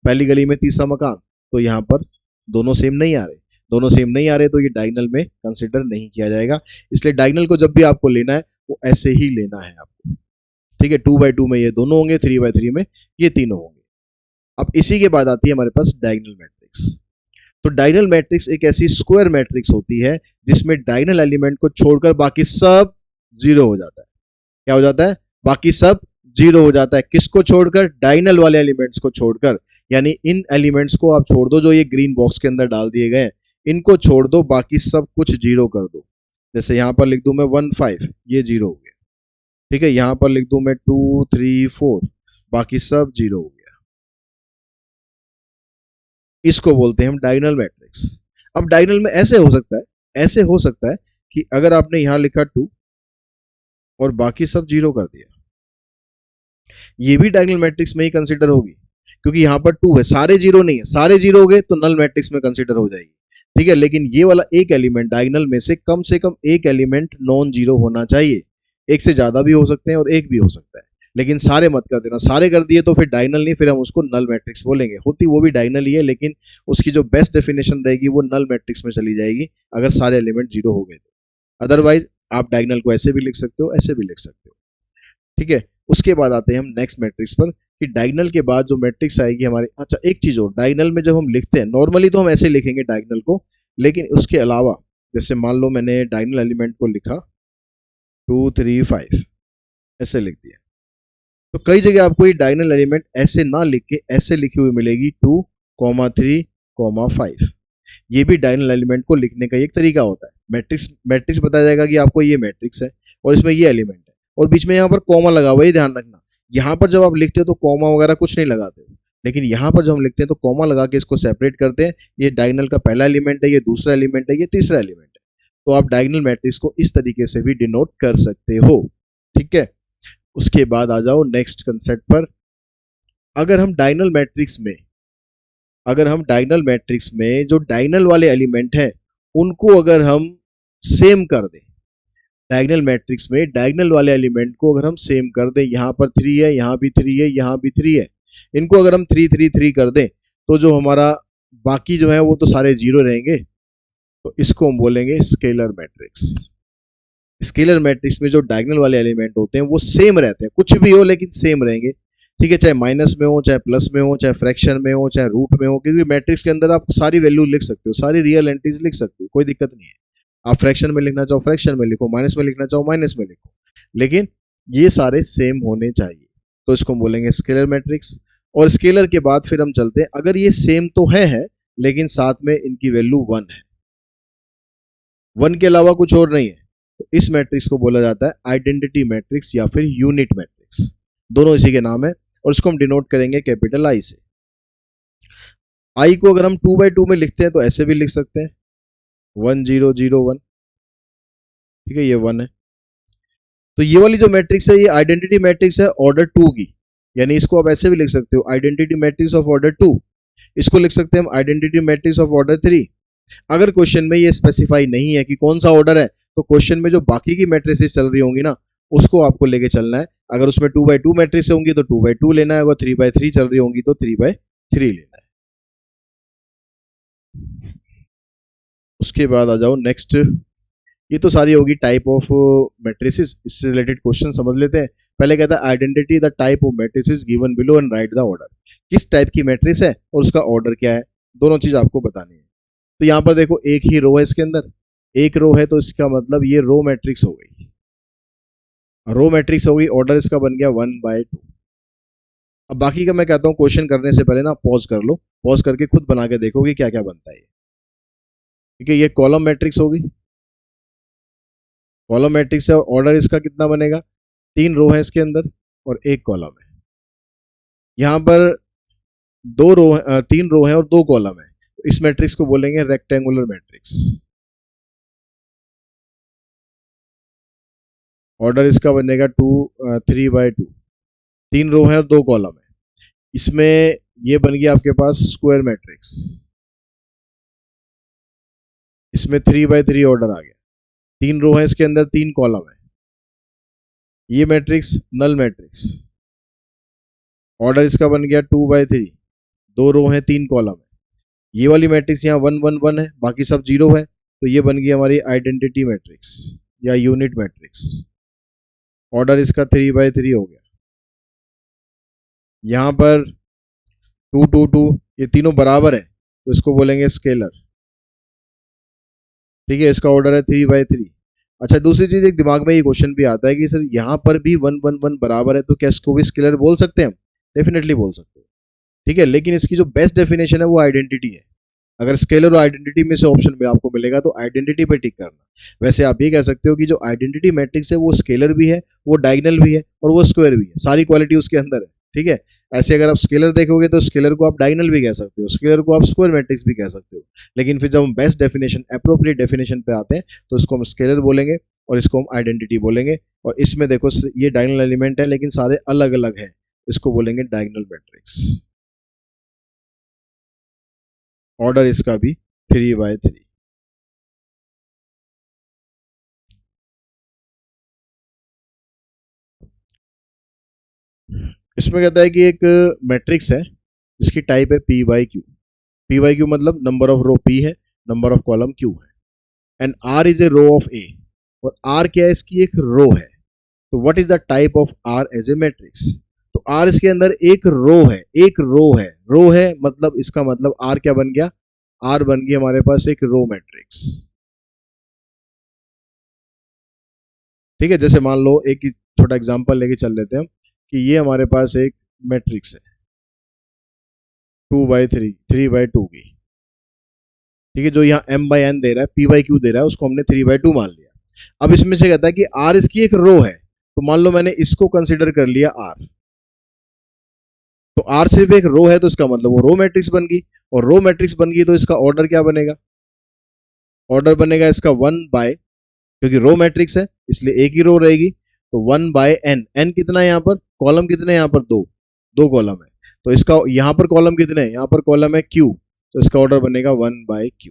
पहली गली में तीसरा मकान, तो यहाँ पर दोनों सेम नहीं आ रहे। दोनों सेम नहीं आ रहे तो ये डायगोनल में कंसिडर नहीं किया जाएगा। इसलिए डायगोनल को जब भी आपको लेना है वो ऐसे ही लेना है आपको। ठीक है, 2 by 2 में ये दोनों होंगे, 3 by 3 में ये तीनों होंगे। अब इसी के बाद आती है हमारे पास डायगोनल मैट्रिक्स। तो डायगोनल मैट्रिक्स एक ऐसी स्क्वायर मैट्रिक्स होती है जिसमें डायगोनल एलिमेंट को छोड़कर बाकी सब जीरो हो जाता है। क्या हो जाता है? बाकी सब जीरो हो जाता है। किसको छोड़कर? डायगोनल वाले एलिमेंट्स को छोड़कर। यानी इन एलिमेंट्स को आप छोड़ दो जो ये ग्रीन बॉक्स के अंदर डाल दिए गए, इनको छोड़ दो, बाकी सब कुछ जीरो कर दो। जैसे यहां पर लिख दूं मैं 1 5, ये जीरो हो गया। ठीक है, यहां पर लिख दूं मैं 2 3 4, बाकी सब जीरो हो गया। इसको बोलते हैं हम डायगोनल मैट्रिक्स। अब डायगोनल में ऐसे हो सकता है, ऐसे हो सकता है कि अगर आपने यहां लिखा 2 और बाकी सब जीरो कर दिया, ये भी डायगोनल मैट्रिक्स में ही कंसीडर होगी, क्योंकि यहां पर 2 है, सारे जीरो नहीं है। सारे जीरो हो गए तो नल मैट्रिक्स में कंसीडर हो जाएगी। ठीक है, लेकिन ये वाला एक एलिमेंट डायगोनल में से कम एक एलिमेंट नॉन जीरो होना चाहिए। एक से ज्यादा भी हो सकते हैं और एक भी हो सकता है, लेकिन सारे मत कर देना। सारे कर दिए तो फिर डायगोनल नहीं, फिर हम उसको नल मैट्रिक्स बोलेंगे। होती वो भी डायगोनल ही है, लेकिन उसकी जो बेस्ट डेफिनेशन रहेगी वो नल मैट्रिक्स में चली जाएगी अगर सारे एलिमेंट जीरो हो गए तो। अदरवाइज आप डायगोनल को ऐसे भी लिख सकते हो, ऐसे भी लिख सकते हो। ठीक है, उसके बाद आते हैं हम नेक्स्ट मैट्रिक्स पर कि डायगोनल के बाद जो मैट्रिक्स आएगी हमारी। अच्छा, एक चीज और, डायगोनल में जब हम लिखते हैं नॉर्मली तो हम ऐसे लिखेंगे डायगोनल को, लेकिन उसके अलावा जैसे मान लो मैंने डायगोनल एलिमेंट को लिखा 2 3 5, ऐसे लिख दिया, तो कई जगह आपको ये डायगोनल एलिमेंट ऐसे ना लिख के ऐसे लिखी हुई मिलेगी 2 3 5। ये भी डायगोनल एलिमेंट को लिखने का एक तरीका होता है। मैट्रिक्स मैट्रिक्स बताया जाएगा कि आपको ये मैट्रिक्स है और इसमें ये एलिमेंट है और बीच में यहाँ पर कॉमा लगा हुआ है, ये ध्यान रखना। यहाँ पर जब आप लिखते हो तो कॉमा वगैरह कुछ नहीं लगाते हो, लेकिन यहाँ पर जब हम लिखते हैं तो कॉमा लगा के इसको सेपरेट करते हैं। ये डायगोनल का पहला एलिमेंट है, ये दूसरा एलिमेंट है, ये तीसरा एलिमेंट है। तो आप डायगोनल मैट्रिक्स को इस तरीके से भी डिनोट कर सकते हो। ठीक है, उसके बाद आ जाओ नेक्स्ट कंसेप्ट पर। अगर हम डायगोनल मैट्रिक्स में जो डायगोनल वाले एलिमेंट हैं उनको अगर हम सेम कर दें, डायगोनल मैट्रिक्स में डायगोनल वाले एलिमेंट को अगर हम सेम कर दें, यहाँ पर 3 है, यहाँ भी 3 है, यहाँ भी 3 है, इनको अगर हम 3 3 3 कर दें तो जो हमारा बाकी जो है वो तो सारे जीरो रहेंगे। तो इसको हम बोलेंगे स्केलर मैट्रिक्स। स्केलर मैट्रिक्स में जो डायगोनल वाले एलिमेंट होते हैं वो सेम रहते हैं, कुछ भी हो लेकिन सेम रहेंगे। ठीक है, चाहे माइनस में हो, चाहे प्लस में हो, चाहे फ्रैक्शन में हो, चाहे रूट में हो, क्योंकि मैट्रिक्स के अंदर आप सारी वैल्यू लिख सकते हो, सारी रियल एंट्रीज लिख सकते हो, कोई दिक्कत नहीं है। आप फ्रैक्शन में लिखना चाहो फ्रैक्शन में लिखो, माइनस में लिखना चाहो माइनस में लिखो, लेकिन ये सारे सेम होने चाहिए। तो इसको हम बोलेंगे स्केलर मैट्रिक्स। और स्केलर के बाद फिर हम चलते हैं, अगर ये सेम तो है लेकिन साथ में इनकी वैल्यू 1 है, 1 के अलावा कुछ और नहीं है, तो इस मैट्रिक्स को बोला जाता है आइडेंटिटी मैट्रिक्स या फिर यूनिट मैट्रिक्स। दोनों इसी के नाम है और इसको हम डिनोट करेंगे कैपिटल आई से। आई को अगर हम 2 by 2 में लिखते हैं तो ऐसे भी लिख सकते हैं 1 0 0 1। ठीक है, ये 1 है। तो ये वाली जो मैट्रिक्स है ये आइडेंटिटी मैट्रिक्स है ऑर्डर 2 की, यानी इसको आप ऐसे भी लिख सकते हो आइडेंटिटी मैट्रिक्स ऑफ ऑर्डर 2। इसको लिख सकते हैं हम आइडेंटिटी मैट्रिक्स ऑफ ऑर्डर 3। अगर क्वेश्चन में ये स्पेसिफाई नहीं है कि कौन सा ऑर्डर है, तो क्वेश्चन में जो बाकी की मैट्रिसेस चल रही होंगी ना उसको आपको लेके चलना है। अगर उसमें 2 by 2 मैट्रिक्स होंगी तो 2 by 2 लेना है, अगर 3 by 3 चल रही होंगी तो 3 by 3 लेना है। उसके बाद आ जाओ नेक्स्ट। ये तो सारी होगी टाइप ऑफ मैट्रिसेस, इससे रिलेटेड क्वेश्चन समझ लेते हैं। पहले कहता है identity the type of matrices given below and right the order. किस टाइप की मैट्रिक्स है और उसका ऑर्डर क्या है, दोनों चीज आपको बतानी है। तो यहाँ पर देखो एक ही रो है, इसके अंदर एक रो है, तो इसका मतलब ये रो मैट्रिक्स हो गई, रो मैट्रिक्स हो गई, ऑर्डर इसका बन गया 1 by 2। अब बाकी का मैं कहता हूँ क्वेश्चन करने से पहले ना पॉज कर लो, पॉज करके खुद बना के देखो कि क्या क्या बनता है। ठीक है, ये कॉलम मैट्रिक्स होगी, कॉलम मैट्रिक्स है, ऑर्डर इसका कितना बनेगा, 3 रो है इसके अंदर और 1 कॉलम है। यहाँ पर 3 रो है और 2 कॉलम है, तो इस मैट्रिक्स को बोलेंगे रेक्टेंगुलर मैट्रिक्स। ऑर्डर इसका बनेगा 3/2, 3 रो है और 2 कॉलम है। इसमें ये बन गया आपके पास स्क्वायर मैट्रिक्स, इसमें 3/3 ऑर्डर आ गया, 3 रो है इसके अंदर, 3 कॉलम है। ये मैट्रिक्स नल मैट्रिक्स, ऑर्डर इसका बन गया 2/3, 2 रो है 3 कॉलम है। ये वाली मैट्रिक्स यहाँ 1 1 1 है, बाकी सब 0 है, तो ये बन गई हमारी आइडेंटिटी मैट्रिक्स या यूनिट मैट्रिक्स। ऑर्डर इसका 3/3 हो गया। यहाँ पर 2 2 2 ये तीनों बराबर है, तो इसको बोलेंगे स्केलर। ठीक है, इसका ऑर्डर है 3/3। अच्छा, दूसरी चीज एक दिमाग में ये क्वेश्चन भी आता है कि सर यहाँ पर भी 1 1 1 बराबर है, तो क्या इसको भी स्केलर बोल सकते हैं हम? डेफिनेटली बोल सकते हैं। ठीक है, लेकिन इसकी जो बेस्ट डेफिनेशन है वो आइडेंटिटी है। अगर स्केलर और आइडेंटिटी में से ऑप्शन में आपको मिलेगा तो आइडेंटिटी पे टिक करना। वैसे आप ये कह सकते हो कि जो आइडेंटिटी मैट्रिक्स है वो स्केलर भी है, वो डायगोनल भी है और वो स्क्वायर भी है, सारी क्वालिटी उसके अंदर है। ठीक है, ऐसे अगर आप स्केलर देखोगे तो स्केलर को आप डायगोनल भी कह सकते हो, स्केलर को आप स्क्वायर मैट्रिक्स भी कह सकते हो। लेकिन फिर जब हम बेस्ट डेफिनेशन, एप्रोप्रिएट डेफिनेशन पे आते हैं तो इसको हम स्केलर बोलेंगे और इसको हम आइडेंटिटी बोलेंगे। और इसमें देखो ये डायगोनल एलिमेंट है लेकिन सारे अलग अलग हैं, इसको बोलेंगे डायगोनल मैट्रिक्स। ऑर्डर इसका भी 3/3। इसमें कहता है कि एक मैट्रिक्स है जिसकी टाइप है P/Q। P/Q मतलब नंबर ऑफ रो P है, नंबर ऑफ कॉलम Q है, and R is a row of A। और R क्या है, इसकी एक रो है। तो what is the type of R as a matrix? तो R इसके अंदर एक रो है, एक रो है मतलब इसका मतलब R क्या बन गया, R बन गया हमारे पास एक रो मैट्रिक्स। ठीक है, जैसे मान लो एक छोटा एग्जांपल लेके चल लेते हैं हम कि ये हमारे पास एक मैट्रिक्स है 2/3, 3/2 की। ठीक है, जो यहाँ m/n दे रहा है, P/Q दे रहा है, उसको हमने 3/2 मान लिया। अब इसमें से कहता है कि R इसकी एक रो है, तो मान लो मैंने इसको कंसिडर कर लिया R, तो R सिर्फ एक रो है तो इसका मतलब वो रो मैट्रिक्स बन गई, और रो मैट्रिक्स बन गई तो इसका ऑर्डर क्या बनेगा, ऑर्डर बनेगा इसका 1 बाय, क्योंकि रो मैट्रिक्स है इसलिए एक ही रो रहेगी, तो 1/n। n कितना है यहाँ पर, कॉलम कितने हैं यहाँ पर, 2 कॉलम है, तो इसका यहाँ पर कॉलम कितने हैं, यहाँ पर कॉलम है Q, तो इसका ऑर्डर बनेगा 1/Q।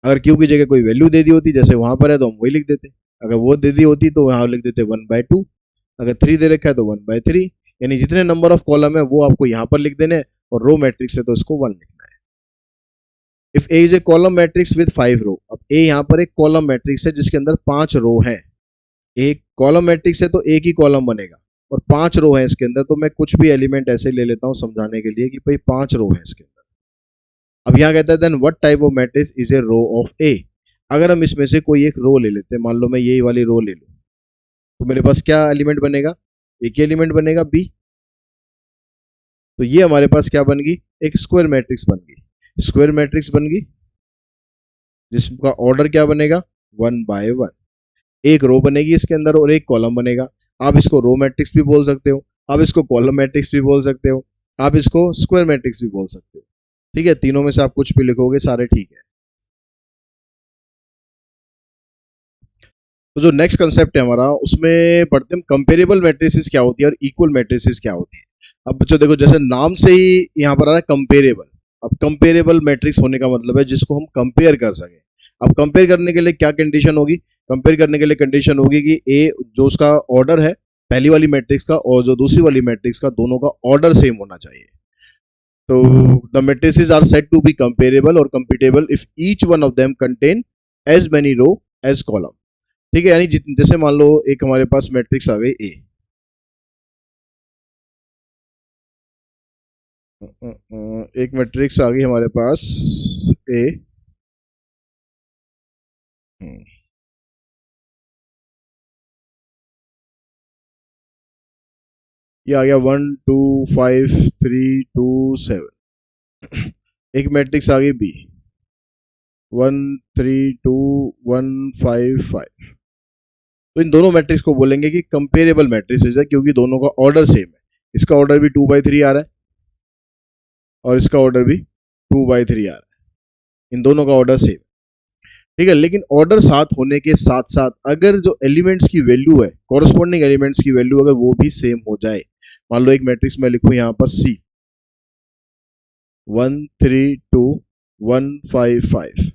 अगर Q की जगह कोई वैल्यू दे दी होती, जैसे वहां पर है तो हम वही लिख देते, अगर वो दे दी होती तो वहां लिख देते 1/2, अगर 3 दे रखा है तो 1/3। यानी जितने नंबर ऑफ कॉलम है वो आपको यहाँ पर लिख देने हैं, और रो मैट्रिक्स है तो इसको 1 लिखना है। If A is a column matrix with 5 रो, अब ए यहाँ पर एक कॉलम मैट्रिक्स है जिसके अंदर 5 रो है। एक कॉलम मैट्रिक्स है तो एक ही कॉलम बनेगा, और 5 रो है इसके अंदर, तो मैं कुछ भी एलिमेंट ऐसे ले लेता हूँ समझाने के लिए कि भाई 5 रो है इसके अंदर। अब यहाँ कहता है then what type of matrix is a row of A. अगर हम इसमें से कोई एक रो ले लेते हैं, मान लो मैं यही वाली रो ले लूँ, तो मेरे पास क्या एलिमेंट बनेगा, एक ही एलिमेंट बनेगा बी। तो ये हमारे पास क्या बन गई, एक स्क्वायर मैट्रिक्स बन गई, स्क्वायर मैट्रिक्स बन गई जिसका ऑर्डर क्या बनेगा, 1/1। एक रो बनेगी इसके अंदर और एक कॉलम बनेगा। आप इसको रो मैट्रिक्स भी बोल सकते हो, आप इसको कॉलम मैट्रिक्स भी बोल सकते हो, आप इसको स्क्वायर मैट्रिक्स भी बोल सकते हो। ठीक है, तीनों में से आप कुछ भी लिखोगे सारे ठीक है। तो जो नेक्स्ट कंसेप्ट है हमारा, उसमें पढ़ते हैं कंपेरेबल मैट्रिसेस क्या होती है और इक्वल मैट्रिसेस क्या होती है। अब बच्चों देखो, जैसे नाम से ही यहाँ पर आ रहा है कंपेरेबल। अब कंपेरेबल मैट्रिक्स होने का मतलब है जिसको हम कंपेयर कर सकें। अब कंपेयर करने के लिए क्या कंडीशन होगी, कंपेयर करने के लिए कंडीशन होगी कि ए जो उसका ऑर्डर है पहली वाली मैट्रिक्स का और जो दूसरी वाली मैट्रिक्स का, दोनों का ऑर्डर सेम होना चाहिए। तो the matrices are said to be comparable और compatible if each one of them contain as many row as column. ठीक है, यानी जैसे मान लो एक हमारे पास मैट्रिक्स आ गई ए, एक मैट्रिक्स आ गई हमारे पास ए, ये आ गया 1 2 5 3 2 7। एक मैट्रिक्स आ गई बी, 132 155। तो इन दोनों मैट्रिक्स को बोलेंगे कि कंपेरेबल मैट्रिक्स है, क्योंकि दोनों का ऑर्डर सेम है। इसका ऑर्डर भी 2/3 आ रहा है और इसका ऑर्डर भी 2/3 आ रहा है, इन दोनों का ऑर्डर सेम, ठीक है। लेकिन ऑर्डर साथ होने के साथ साथ अगर जो एलिमेंट्स की वैल्यू है, कॉरस्पॉन्डिंग एलिमेंट्स की वैल्यू अगर वो भी सेम हो जाए, मान लो एक मैट्रिक्स में लिखूं यहां पर C 132 155,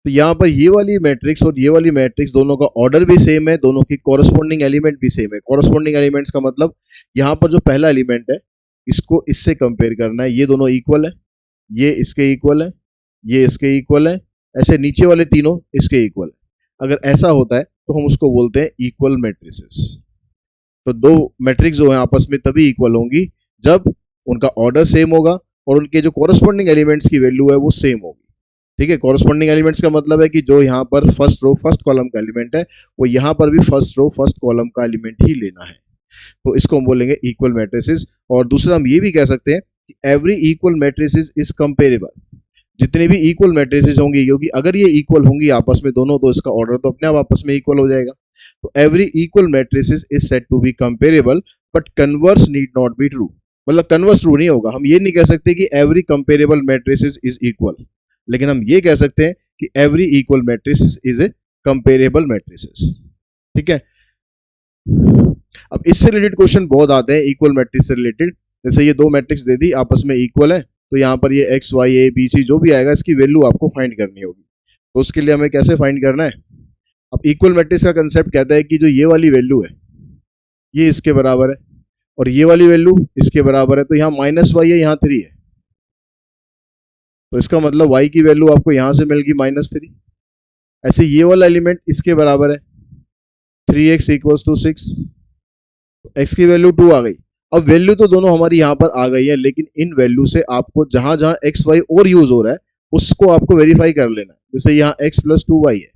तो यहाँ पर ये वाली मैट्रिक्स और ये वाली मैट्रिक्स दोनों का ऑर्डर भी सेम है, दोनों की कॉरस्पॉन्डिंग एलिमेंट भी सेम है। कॉरस्पॉन्डिंग एलिमेंट्स का मतलब यहाँ पर जो पहला एलिमेंट है इसको इससे कंपेयर करना है, ये दोनों इक्वल है, ये इसके इक्वल है, ये इसके इक्वल है, ऐसे नीचे वाले तीनों इसके इक्वल है। अगर ऐसा होता है तो हम उसको बोलते हैं इक्वल मैट्रिसेस। तो दो मैट्रिक्स जो है आपस में तभी इक्वल होंगी जब उनका ऑर्डर सेम होगा और उनके जो कॉरस्पॉन्डिंग एलिमेंट्स की वैल्यू है वो सेम होगी, ठीक है। कॉरस्पॉन्डिंग एलिमेंट्स का मतलब है कि जो यहाँ पर फर्स्ट रो फर्स्ट कॉलम का एलिमेंट है वो यहाँ पर भी फर्स्ट रो फर्स्ट कॉलम का एलिमेंट ही लेना है, तो इसको हम बोलेंगे इक्वल मैट्रिसेस। और दूसरा हम ये भी कह सकते हैं कि every equal matrices is comparable, जितने भी इक्वल मैट्रिसेस होंगी, क्योंकि अगर ये इक्वल होंगी आपस में दोनों, तो इसका ऑर्डर तो अपने आप आपस में इक्वल हो जाएगा। तो every equal matrices is said to be comparable but converse need not be true, मतलब कन्वर्स ट्रू नहीं होगा। हम ये नहीं कह सकते कि every comparable matrices is equal, लेकिन हम ये कह सकते हैं कि every equal matrices is a comparable matrices, ठीक है। अब इससे रिलेटेड क्वेश्चन बहुत आते हैं इक्वल मैट्रिक्स से रिलेटेड। जैसे ये दो मैट्रिक्स दे दी आपस में इक्वल है, तो यहाँ पर ये x y a b c जो भी आएगा इसकी वैल्यू आपको फाइंड करनी होगी। तो उसके लिए हमें कैसे फाइंड करना है? अब इक्वल मैट्रिक्स का कंसेप्ट कहता है कि जो ये वाली वैल्यू है ये इसके बराबर है और ये वाली वैल्यू इसके बराबर है, तो यहाँ -y है, यहाँ 3 है, तो इसका मतलब y की वैल्यू आपको यहां से मिल गई -3। ऐसे ये वाला एलिमेंट इसके बराबर है 3x = 6, x की वैल्यू 2 आ गई। अब वैल्यू तो दोनों हमारी यहाँ पर आ गई है, लेकिन इन वैल्यू से आपको जहां जहां x y और यूज हो रहा है उसको आपको वेरीफाई कर लेना है। जैसे यहाँ x + 2y है,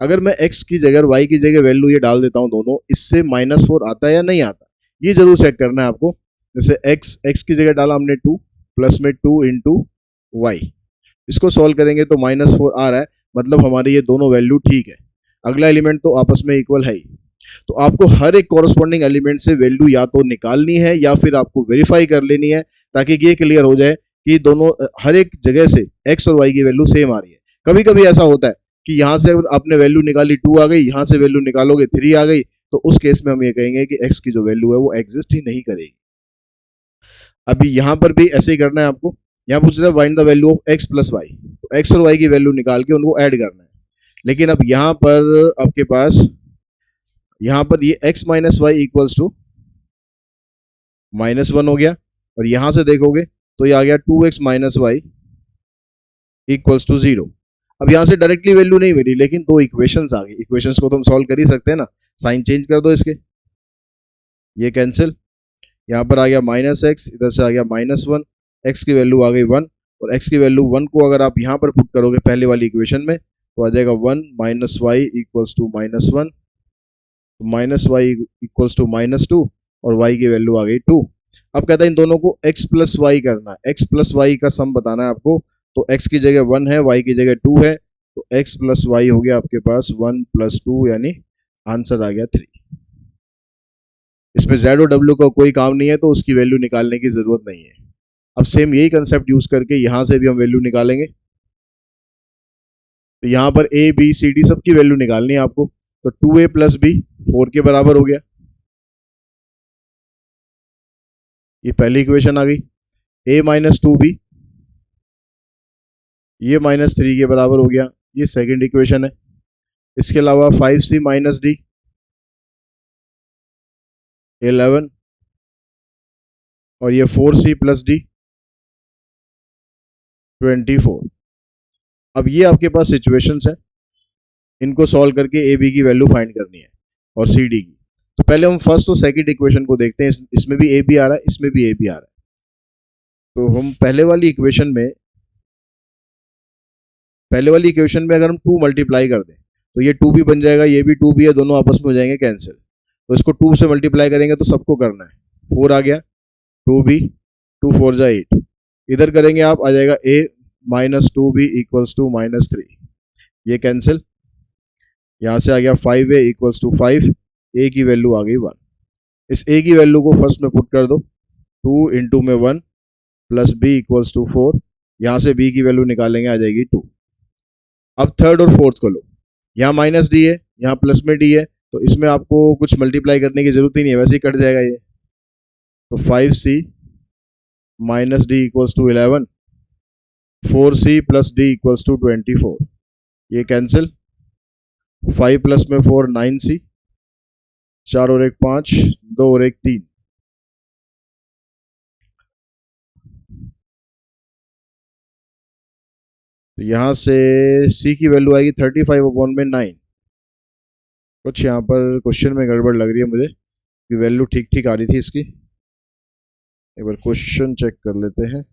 अगर मैं x की जगह y की जगह वैल्यू ये डाल देता हूँ दोनों, इससे -4 आता है या नहीं आता, ये जरूर चेक करना है आपको। जैसे x की जगह डाला हमने 2 प्लस में 2 × y, इसको सॉल्व करेंगे तो -4 आ रहा है, मतलब हमारी ये दोनों वैल्यू ठीक है। अगला एलिमेंट तो आपस में इक्वल है ही, तो आपको हर एक कॉरस्पॉन्डिंग एलिमेंट से वैल्यू या तो निकालनी है या फिर आपको वेरीफाई कर लेनी है, ताकि ये क्लियर हो जाए कि दोनों हर एक जगह से x और y की वैल्यू सेम आ रही है। कभी कभी ऐसा होता है कि यहाँ से आपने वैल्यू निकाली 2 आ गई, यहाँ से वैल्यू निकालोगे 3 आ गई, तो उस केस में हम ये कहेंगे कि x की जो वैल्यू है वो एग्जिस्ट ही नहीं करेगी। अभी यहाँ पर भी ऐसे ही करना है आपको। यहाँ पूछ रहा है find the value of x + y, तो x और y की वैल्यू निकाल के उनको ऐड करना है। लेकिन अब यहाँ पर आपके पास यहाँ पर ये x - y = -1 हो गया, और यहाँ से देखोगे तो ये आ गया 2x - y = 0। अब यहाँ से डायरेक्टली वैल्यू नहीं मिली, लेकिन दो इक्वेशंस आ गई। इक्वेशंस को तो हम सॉल्व कर ही सकते हैं ना, साइन चेंज कर दो इसके, ये कैंसिल, यहाँ पर आ गया -x, इधर से आ गया -1, x की वैल्यू आ गई 1, और x की वैल्यू 1 को अगर आप यहाँ पर पुट करोगे पहले वाली इक्वेशन में, तो आ जाएगा 1 - y = -1, -y = -2, और y की वैल्यू आ गई 2। अब कहता है इन दोनों को x + y करना है, x + y का सम बताना है आपको। तो x की जगह 1 है, y की जगह 2 है, तो x + y हो गया आपके पास 1 + 2, यानी आंसर आ गया 3। इसमें z और w का कोई काम नहीं है, तो उसकी वैल्यू निकालने की जरूरत नहीं है। अब सेम यही कंसेप्ट यूज करके यहां से भी हम वैल्यू निकालेंगे। तो यहां पर a b c d सबकी वैल्यू निकालनी है आपको, तो 2a + b 4 के बराबर हो गया, ये पहली इक्वेशन आ गई। a - 2b ये -3 के बराबर हो गया, ये सेकंड इक्वेशन है। इसके अलावा 5c - d 11, और ये 4c + d 24। अब ये आपके पास सिचुएशंस है, इनको सॉल्व करके ए बी की वैल्यू फाइंड करनी है और सी डी की। तो पहले हम फर्स्ट और सेकंड इक्वेशन को देखते हैं, इसमें भी ए बी आ रहा है, इसमें भी ए बी आ रहा है। तो हम पहले वाली इक्वेशन में अगर हम 2 मल्टीप्लाई कर दें तो ये 2 भी बन जाएगा, ये भी 2 भी है, दोनों आपस में हो जाएंगे कैंसिल। तो इसको 2 से मल्टीप्लाई करेंगे तो सबको करना है, 4 आ गया, 2b, 2 4 = 8, इधर करेंगे आप, आ जाएगा a - 2b = -3। ये कैंसिल, यहाँ से आ गया 5a इक्वल्स टू 5, a की वैल्यू आ गई 1। इस a की वैल्यू को फर्स्ट में पुट कर दो, 2 इंटू में 1 प्लस b इक्वल्स टू 4, यहाँ से b की वैल्यू निकालेंगे, आ जाएगी 2। अब थर्ड और फोर्थ को लो, यहाँ माइनस डी है, यहाँ प्लस में डी है, तो इसमें आपको कुछ मल्टीप्लाई करने की जरूरत ही नहीं है, वैसे ही कट जाएगा ये। तो 5c minus d equals to 11, 4c plus d equals to 24, ये कैंसिल, 5 प्लस में 4 9c, 4 और 1 5, 2 और 1 3। तो यहाँ से c की वैल्यू आएगी 35/9। कुछ यहाँ पर क्वेश्चन में गड़बड़ लग रही है मुझे, कि वैल्यू ठीक ठीक आ रही थी इसकी। एक बार क्वेश्चन चेक कर लेते हैं।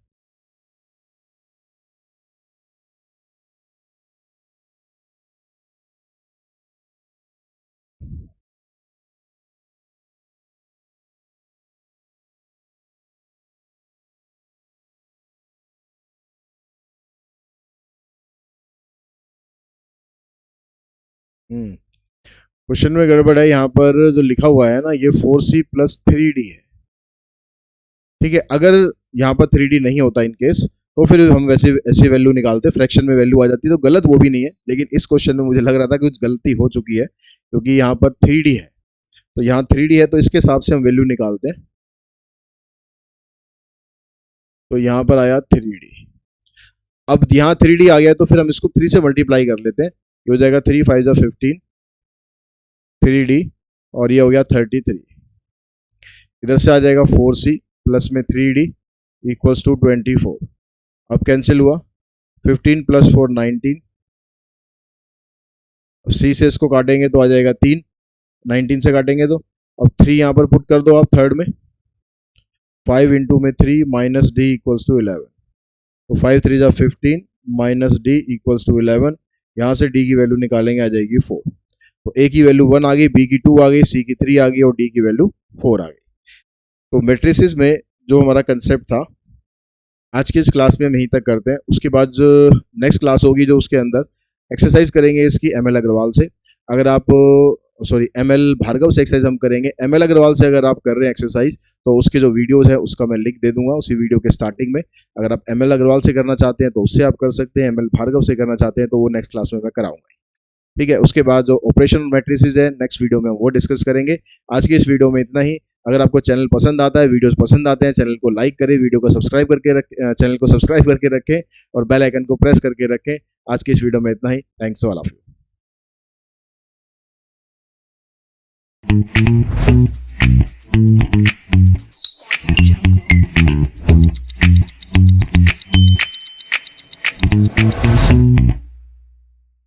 क्वेश्चन में गड़बड़ है, यहाँ पर जो लिखा हुआ है ना, ये 4c प्लस 3d है। ठीक है, अगर यहाँ पर 3d नहीं होता इन केस, तो फिर हम वैसे ऐसी वैल्यू निकालते, फ्रैक्शन में वैल्यू आ जाती, तो गलत वो भी नहीं है। लेकिन इस क्वेश्चन में मुझे लग रहा था कि कुछ गलती हो चुकी है, क्योंकि यहाँ पर 3d है, तो यहाँ 3d है, तो इसके हिसाब से हम वैल्यू निकालते हैं। तो यहाँ पर आया 3d। अब यहाँ 3d आ गया, तो फिर हम इसको 3 से मल्टीप्लाई कर लेते हैं, ये हो जाएगा 3 5 जा 15, 3d, और ये हो गया 33। इधर से आ जाएगा 4c प्लस में 3d इक्वल्स टू 24। अब कैंसिल हुआ, 15 प्लस 4 19, c से इसको काटेंगे तो आ जाएगा 3, 19 से काटेंगे तो। अब 3 यहाँ पर पुट कर दो आप थर्ड में, 5 इंटू में 3 माइनस डी इक्वल्स टू 11, तो 5 3 जा 15 माइनस डी इक्वल्स टू 11, यहाँ से d की वैल्यू निकालेंगे, आ जाएगी 4। तो a की वैल्यू 1 आ गई, b की 2 आ गई, c की 3 आ गई, और d की वैल्यू 4 आ गई। तो मैट्रिसेस में जो हमारा कंसेप्ट था, आज की इस क्लास में हम यहीं तक करते हैं। उसके बाद जो नेक्स्ट क्लास होगी, जो उसके अंदर एक्सरसाइज करेंगे इसकी ML अग्रवाल से। अगर आप ML भार्गव से एक्सरसाइज हम करेंगे। ML अग्रवाल से अगर आप कर रहे हैं एक्सरसाइज, तो उसके जो वीडियोस है उसका मैं लिंक दे दूंगा उसी वीडियो के स्टार्टिंग में। अगर आप ML अग्रवाल से करना चाहते हैं तो उससे आप कर सकते हैं, ML भार्गव से करना चाहते हैं तो वो नेक्स्ट क्लास में मैं कराऊंगा। ठीक है, उसके बाद जो ऑपरेशनल मैट्रिसेस है नेक्स्ट वीडियो में वो डिस्कस करेंगे। आज की इस वीडियो में इतना ही। अगर आपको चैनल पसंद आता है, वीडियोस पसंद आते हैं, चैनल को लाइक करें, वीडियो को सब्सक्राइब करके चैनल को सब्सक्राइब करके रखें, और बेल आइकन को प्रेस करके रखें। आज की इस वीडियो में इतना ही। Thanks all of you.